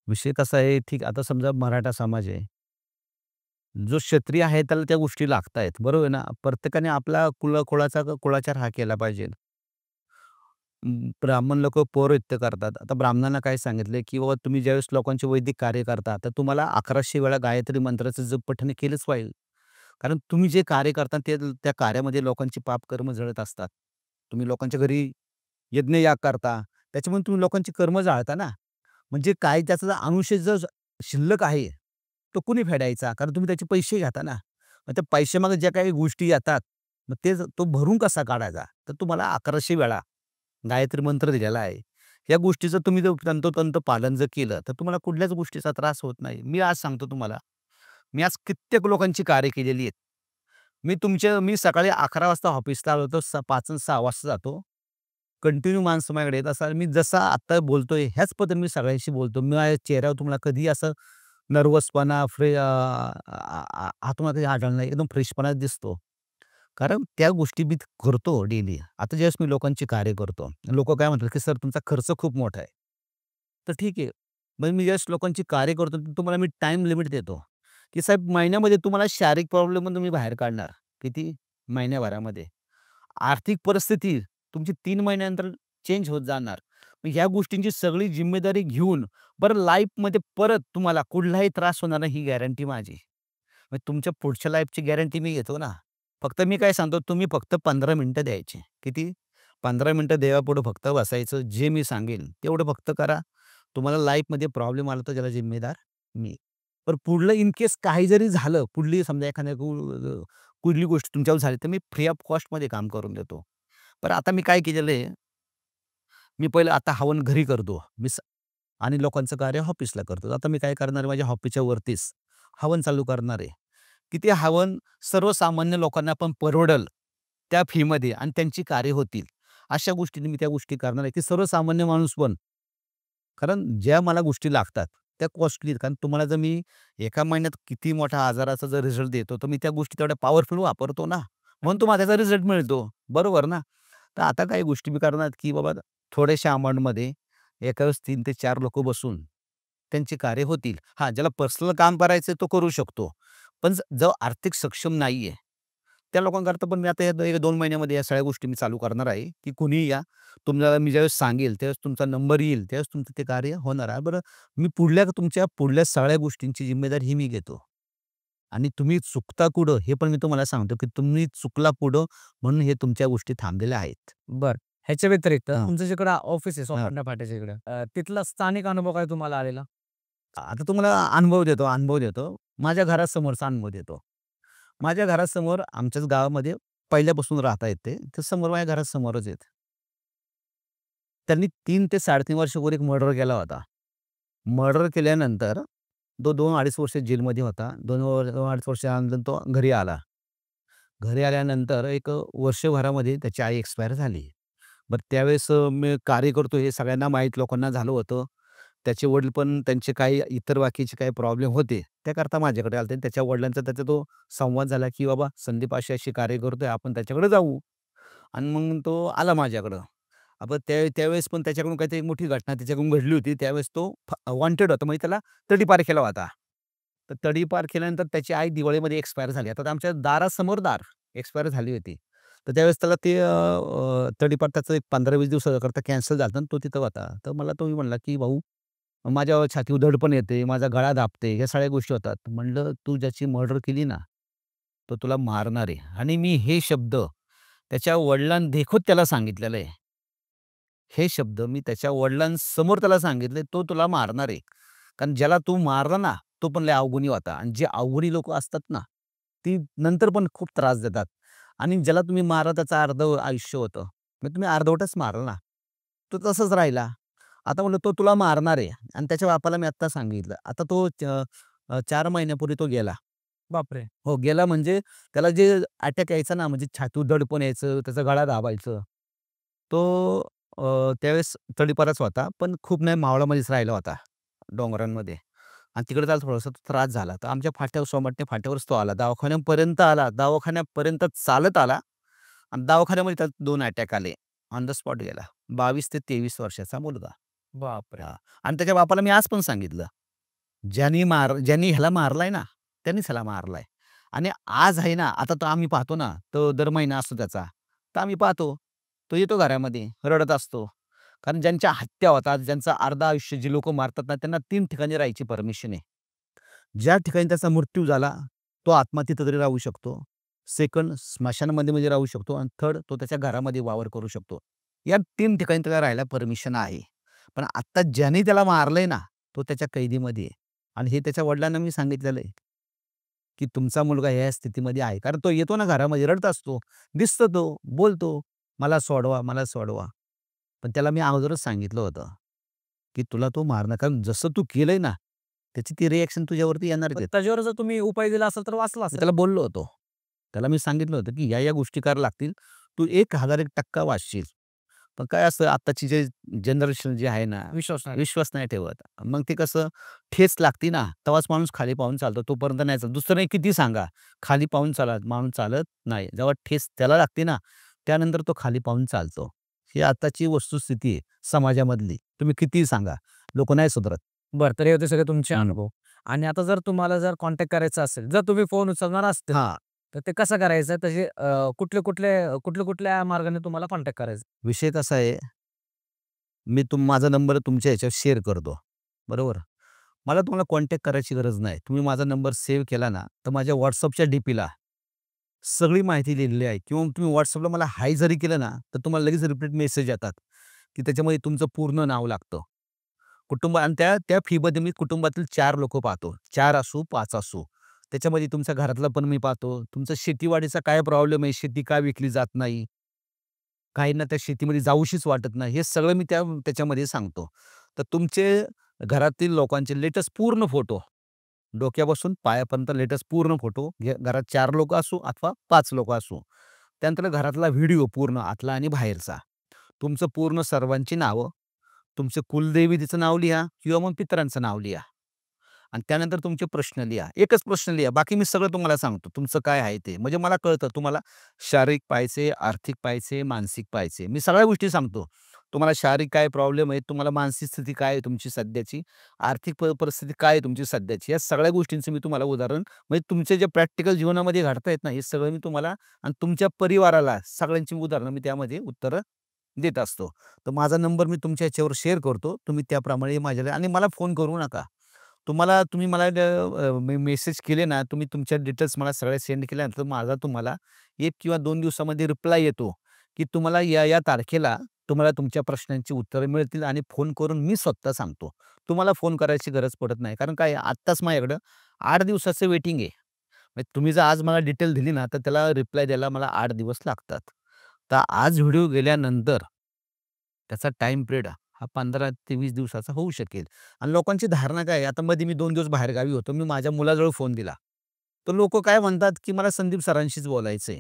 विषय कसा आहे, ठीक आता समजा मराठा समाज आहे. जो क्षत्रिय आहे त्याला त्या गोष्टी लागतायत. बरोबर आहे ना? प्रत्येकाने आपला कुळाचा कुळाचार हा केला पाहिजे. ब्राह्मण लोकं पौरोहित्य करतात. आता ब्राह्मणांना काय सांगितलंय, की बाबा तुम्ही ज्यावेळेस लोकांचे वैदिक कार्य करता, तर तुम्हाला 1100 वेळा गायत्री मंत्राचं जप पठण केलंच पाहिजे. कारण तुम्ही जे कार्य करता ते त्या कार्यामध्ये लोकांची पापकर्म जळत असतात. तुम्ही लोकांच्या घरी यज्ञयाग करता, त्याच्यामुळे तुम्ही लोकांची कर्म जाळता ना. म्हणजे काय त्याचा जर अनुशेष जर शिल्लक आहे, तो कुणी फेडायचा? कारण तुम्ही त्याचे पैसे घेता ना. मग त्या पैशामागे ज्या काही गोष्टी येतात, मग तो भरून कसा काढायचा? तर तुम्हाला 1100 वेळा गायत्री मंत्र दिलेला आहे. या गोष्टीचं तुम्ही जर तंतोतंत पालन जर केलं, तर तुम्हाला कुठल्याच गोष्टीचा त्रास होत नाही. मी आज सांगतो तुम्हाला, मी आज कित्येक लोकांची कार्य केलेली आहेत. मी सकाळी 11 वाजता ऑफिसला आलो होतो. 5 अन् 6 वाजता जातो. कंटिन्यू माणसं माझ्याकडे येत असतात. मी जसा आता बोलतोय ह्याच पद्धतीने मी सगळ्यांशी बोलतो. माझ्या चेहऱ्यावर तुम्हाला कधीही असं नर्व्हसपणा, आतून काही आढळलं नाही. एकदम फ्रेशपणा दिसतो. कारण त्या गोष्टी मी करतो डेली. आता ज्यावेळेस मी लोकांची कार्य करतो. लोकं काय म्हणतात, की "सर तुमचा खर्च खूप मोठा आहे." तर ठीक आहे. मग मी ज्यावेळेस लोकांची कार्य करतो, तर तुम्हाला मी टाईम लिमिट देतो, की साहेब महिन्यामध्ये तुम्हाला शारीरिक प्रॉब्लेममधून मी बाहेर काढणार. किती? महिन्याभरामध्ये. आर्थिक परिस्थिती तुमची 3 महिन्यानंतर चेंज होत जाणार. मग ह्या गोष्टींची सगळी जिम्मेदारी घेऊन बरं लाईफमध्ये परत तुम्हाला कुठलाही त्रास होणार नाही ही गॅरंटी माझी. मग तुमच्या पुढच्या लाईफची गॅरंटी मी घेतो ना. फक्त मी काय सांगतो तुम्ही फक्त 15 मिनिटं द्यायची. किती? 15 मिनिटं देवापुढे फक्त बसायचं. जे मी सांगेल तेवढं फक्त करा. तुम्हाला लाईफमध्ये प्रॉब्लेम आला तर त्याला जिम्मेदार मी. पण पुढलं इन केस काही जरी झालं, पुढली समजा एखाद्या कुठली गोष्ट तुमच्यावर झाली, तर मी फ्री ऑफ कॉस्टमध्ये काम करून देतो. पण आता मी काय केलेलं आहे, मी पहिलं आता हवन घरी करतो. आणि लोकांचं कार्य ऑफिसला करतो. आता मी काय करणार आहे, माझ्या ऑफिसच्या वरतीच हवन चालू करणार आहे, की ते हवन सर्वसामान्य लोकांना पण परवडेल त्या फीमध्ये आणि त्यांची कार्य होतील. अशा गोष्टींनी मी त्या गोष्टी करणार आहे, की सर्वसामान्य माणूस पण कारण ज्या मला गोष्टी लागतात, त्या कॉस्टली आहेत. कारण तुम्हाला जर मी एका महिन्यात किती मोठ्या आजाराचा जर रिझल्ट देतो, तर मी त्या गोष्टी तेवढ्या पॉवरफुल वापरतो ना. म्हणून तुम्हाला त्याचा रिझल्ट मिळतो. बरोबर ना? तर आता काही गोष्टी मी करणार, की बाबा थोड्याशा अमाउंटमध्ये एका वेळेस 3 ते 4 लोकं बसून त्यांचे कार्य होतील. हां, ज्याला पर्सनल काम करायचं तो करू शकतो. पण जो आर्थिक सक्षम नाहीये, त्या लोकांकरता पण मी आता या 1-2 महिन्यामध्ये या सगळ्या गोष्टी मी चालू करणार आहे, की कुणीही या. तुम्हाला मी ज्यावेळेस सांगेल, त्यावेळेस तुमचा नंबर येईल, त्यावेळेस तुमचं ते कार्य होणार आहे. बरं, मी तुमच्या पुढल्या सगळ्या गोष्टींची जिम्मेदारी ही मी घेतो. आणि तुम्ही चुकता कुठं हे पण मी तुम्हाला सांगतो, की तुम्ही चुकला पुढं म्हणून हे तुमच्या गोष्टी थांबलेल्या आहेत. बरं. ह्याच्या व्यतिरिक्त हां, तुमचं जिकडं ऑफिस आहे हां. सोपाटणा फाट्याच्या इकडं तिथला स्थानिक अनुभव काय तुम्हाला आलेला? आता तुम्हाला अनुभव देतो. माझ्या घरासमोरचा अनुभव देतो. माझ्या घरासमोर आमच्याच गावामध्ये पहिल्यापासून राहता येते. ते समोर माझ्या घरासमोरच आहेत. त्यांनी 3 ते 3.5 वर्षापूर्वी एक मर्डर केला होता. मर्डर केल्यानंतर तो 2-2.5 वर्ष जेलमध्ये होता. 2-2.5 वर्षानंतर तो घरी आला. घरी आल्यानंतर एक वर्षभरामध्ये त्याची आई एक्सपायर झाली. बरं त्यावेळेस मी कार्य करतो हे सगळ्यांना माहीत लोकांना झालं होतं. त्याचे वडील पण त्यांचे काही इतर बाकीचे काही प्रॉब्लेम होते. त्याकरता माझ्याकडे आले होते. त्याच्या वडिलांचा त्याचा तो संवाद झाला, की "बाबा संदीप अशी-अशी कार्य करतोय, आपण त्याच्याकडे जाऊ." आणि मग तो आला माझ्याकडं. आपण त्यावेळेस पण त्याच्याकडून काहीतरी मोठी घटना त्याच्याकडून घडली होती. त्यावेळेस तो वॉन्टेड होता. म्हणजे त्याला तडीपार केला होता. तर तडीपार केल्यानंतर त्याची आई दिवाळीमध्ये एक्सपायर झाली. आता आमच्या दारासमोर एक्सपायर झाली होती. तर त्यावेळेस त्याला ते तडीपार त्याचं एक 15-20 दिवसाकरता कॅन्सल झालं आणि तो तिथं होता. तर मला तो म्हणला, की "भाऊ माझ्या छातीवर दडपण येते, माझा गळा दाबते." ह्या सगळ्या गोष्टी होतात. म्हणलं, "तू ज्याची मर्डर केली ना, तो तुला मारणार आहे." आणि मी हे शब्द त्याच्या वडिलांदेखत त्याला सांगितलेलं आहे. हे शब्द मी त्याच्या वडिलांसमोर त्याला सांगितले, "तो तुला मारणार आहे." कारण ज्याला तू मारला ना, तो पण लय अवगुणी होता आणि जे अवगुणी लोकं असतात ना, ती नंतर पण खूप त्रास देतात आणि ज्याला तुम्ही मारला त्याचं आयुष्य होतं. मग तुम्ही अर्धवटच मारला ना. तो तसाच राहिला. आता म्हणलं तो तुला मारणार आहे आणि त्याच्या बापाला मी आत्ता सांगितलं. आता तो 4 महिन्यापूर्वी तो गेला. बापरे! हो, गेला म्हणजे त्याला जे अटॅक यायचा ना, म्हणजे छातीवर दडपण यायचं, त्याचा गळा दाबायचं. तो त्यावेळेस तळीपारच होता, पण खूप नाही मावळामध्येच राहिला होता. डोंगरांमध्ये आणि तिकडे त्याला थोडासा त्रास झाला. तर आमच्या फाट्यावर सोमाटणे फाट्यावरच तो आला. दवाखान्यापर्यंत आला. दवाखान्यापर्यंत चालत आला आणि दवाखान्यामध्ये त्याला 2 अटॅक आले. ऑन द स्पॉट गेला. 22 ते 23 वर्षाचा मुलगा. बापरे! हां. आणि त्याच्या बापाला मी आज पण सांगितलं, ज्यांनी ह्याला मारलाय ना, त्यांनीच ह्याला मारलाय. आणि आज आहे ना, आता तो आम्ही पाहतो ना, तो दर महिना असतो त्याचा. तर आम्ही पाहतो, तो येतो घरामध्ये, रडत असतो. कारण ज्यांच्या हत्या होतात, ज्यांचं अर्ध आयुष्य जी लोकं मारतात ना, त्यांना 3 ठिकाणी राहायची परमिशन आहे. ज्या ठिकाणी त्याचा मृत्यू झाला, तो आत्मा तिथं तरी राहू शकतो. सेकंड स्मशानामध्ये म्हणजे राहू शकतो आणि थर्ड तो त्याच्या घरामध्ये वावर करू शकतो. या 3 ठिकाणी त्याला राहायला परमिशन आहे. पण आत्ता ज्याने त्याला मारलंय ना, तो त्याच्या कैदीमध्ये आहे आणि हे त्याच्या वडिलांना मी सांगितलेलं आहे, की तुमचा मुलगा ह्या स्थितीमध्ये आहे. कारण तो येतो ना घरामध्ये रडत असतो. दिसतो तो, बोलतो, "मला सोडवा, मला सोडवा." पण त्याला मी अगोदरच सांगितलं होतं, की तुला तो मारणार कारण जसं तू केलंय ना, त्याची ती रिएक्शन तुझ्यावरती येणारच पण आहे. त्याच्यावर जर तुम्ही उपाय दिला असेल तर वाचला मी असेल. त्याला बोललो होतो. त्याला मी सांगितलं होतं, की या गोष्टी कराव्या लागतील. तू 1001% वाचशील. पण काय असतं आत्ताची जे जनरेशन जे आहे ना, विश्वास नाही. विश्वास नाही ठेवत. मग ते कसं ठेच लागती ना, तेव्हाच माणूस खाली पाहून चालतो. तोपर्यंत नाही चालत. दुसऱ्याने किती सांगा, खाली पाहून चाला माणूस चालत नाही. जेव्हा ठेच त्याला लागते ना, त्यानंतर तो खाली पाहून चालतो. ही आताची वस्तुस्थिती आहे समाजामधली. तुम्ही कितीही सांगा, लोकं नाही सुधरत. बरं, तर हे होते सगळे तुमचे हं. अनुभव. आणि आता जर तुम्हाला जर कॉन्टॅक्ट करायचा असेल, जर तुम्ही फोन उचलणार असतील, हां. तर ते कसं करायचं? त्याचे कुठल्या मार्गाने तुम्हाला कॉन्टॅक्ट करायचं? विषय कसा आहे, मी माझा नंबर तुमच्या ह्याच्यावर शेअर करतो. बरोबर? मला तुम्हाला कॉन्टॅक्ट करायची गरज नाही. तुम्ही माझा नंबर सेव्ह केला ना, तर माझ्या WhatsAppच्या डीपीला सगळी माहिती लिहिलेली आहे किंवा तुम्ही WhatsAppला मला हाय जरी केलं ना, तर तुम्हाला लगेच रिपीट मेसेज येतात, की त्याच्यामध्ये तुमचं पूर्ण नाव लागतं. कुटुंब आणि त्या त्या फीमध्ये मी कुटुंबातील 4 लोकं पाहतो. 4 असू, 5 असू. त्याच्यामध्ये तुमच्या घरातला पण मी पाहतो. तुमचा शेतीवाडीचा काय प्रॉब्लेम आहे, शेती का विकली जात नाही? काहींना त्या शेतीमध्ये जाऊशीच वाटत नाही. हे सगळं मी त्याच्यामध्ये सांगतो. तर तुमचे घरातील लोकांचे लेटेस्ट पूर्ण फोटो, डोक्यापासून पायापर्यंत लेटेस्ट पूर्ण फोटो, घरात 4 लोकं असू अथवा 5 लोकं असू. त्यानंतर घरातला व्हिडिओ पूर्ण आतला आणि बाहेरचा. तुमचं पूर्ण सर्वांची नावं, तुमचं कुलदेवतेचं नाव लिहा किंवा मग पितरांचं नाव लिहा. आणि त्यानंतर तुमचे प्रश्न लिहा. एकच प्रश्न लिहा. बाकी मी सगळं तुम्हाला सांगतो. तुमचं काय आहे ते. म्हणजे मला कळतं तुम्हाला शारीरिक पाहायचे, आर्थिक पाहायचे, मानसिक पाहायचे. मी सगळ्या गोष्टी सांगतो. तुम्हाला शारीरिक काय प्रॉब्लेम आहे, तुम्हाला मानसिक स्थिती काय आहे तुमची सध्याची, आर्थिक परिस्थिती काय आहे तुमची सध्याची. या सगळ्या गोष्टींचं मी तुम्हाला उदाहरण म्हणजे तुमच्या जे प्रॅक्टिकल जीवनामध्ये घडतायत ना, हे सगळं मी तुम्हाला आणि तुमच्या परिवाराला सगळ्यांची उदाहरणं मी त्यामध्ये उत्तरं देत असतो. तर माझा नंबर मी तुमच्या ह्याच्यावर शेअर करतो. तुम्ही त्याप्रमाणे माझ्याला आणि मला फोन करू नका. तुम्ही मला मेसेज केले ना, तुम्ही तुमच्या डिटेल्स मला सगळ्या सेंड केल्या तर माझा तुम्हाला 1 किंवा 2 दिवसामध्ये रिप्लाय येतो, की तुम्हाला या तारखेला तुम्हाला तुमच्या प्रश्नांची उत्तरं मिळतील आणि फोन करून मी स्वतः सांगतो. तुम्हाला फोन करायची गरज पडत नाही. कारण काय आहे, आत्ताच माझ्याकडं 8 दिवसाचं वेटिंग आहे. म्हणजे तुम्ही जर आज मला डिटेल दिली ना, तर त्याला रिप्लाय द्यायला मला 8 दिवस लागतात. तर आज व्हिडिओ गेल्यानंतर त्याचा टाईम पिरियड हा 15 ते 20 दिवसाचा होऊ शकेल. आणि लोकांची धारणा काय आहे, आता मध्ये मी 2 दिवस बाहेरगावी होतो. मी माझ्या मुलाजवळ फोन दिला. तर लोकं काय म्हणतात, की मला संदीप सरांशीच बोलायचंय.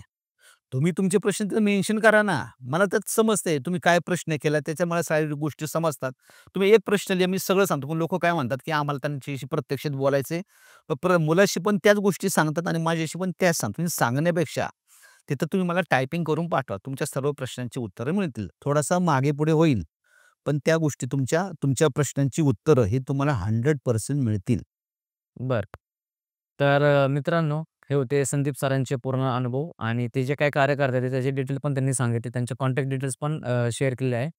तुम्ही तुमचे प्रश्न तिथं मेन्शन करा ना. मला त्यात समजतंय तुम्ही काय प्रश्न केला त्याच्या मला सगळ्या गोष्टी समजतात. तुम्ही एक प्रश्न लिहा, मी सगळं सांगतो. पण लोकं काय म्हणतात, की आम्हाला त्यांच्याशी प्रत्यक्षात बोलायचंय. मुलाशी पण त्याच गोष्टी सांगतात आणि माझ्याशी पण त्याच सांगतात. तुम्ही सांगण्यापेक्षा तिथं तुम्ही मला टायपिंग करून पाठवा. तुमच्या सर्व प्रश्नांची उत्तरं मिळतील. थोडासा मागे-पुढे होईल. पण त्या गोष्टी तुमच्या प्रश्नांची उत्तरं ही तुम्हाला 100% मिळतील. बरं. तर मित्रांनो, हे होते संदीप सरांचे पूर्ण अनुभव आणि ते जे काही कार्य करतात ते त्याचे डिटेल पण त्यांनी सांगितले. त्यांचे कॉन्टॅक्ट डिटेल्स पण शेअर केलेले आहे.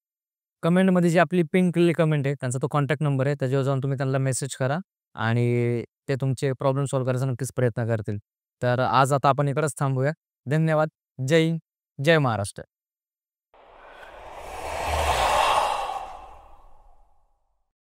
कमेंटमध्ये जी आपली पिन केलेली कमेंट आहे, त्यांचा तो कॉन्टॅक्ट नंबर आहे. त्याच्यावर जाऊन तुम्ही त्यांना मेसेज करा आणि ते तुमचे प्रॉब्लेम सॉल्व्ह करायचा नक्कीच प्रयत्न करतील. तर आज आता आपण इकडंच थांबूया. धन्यवाद. जय हिंद, जय महाराष्ट्र.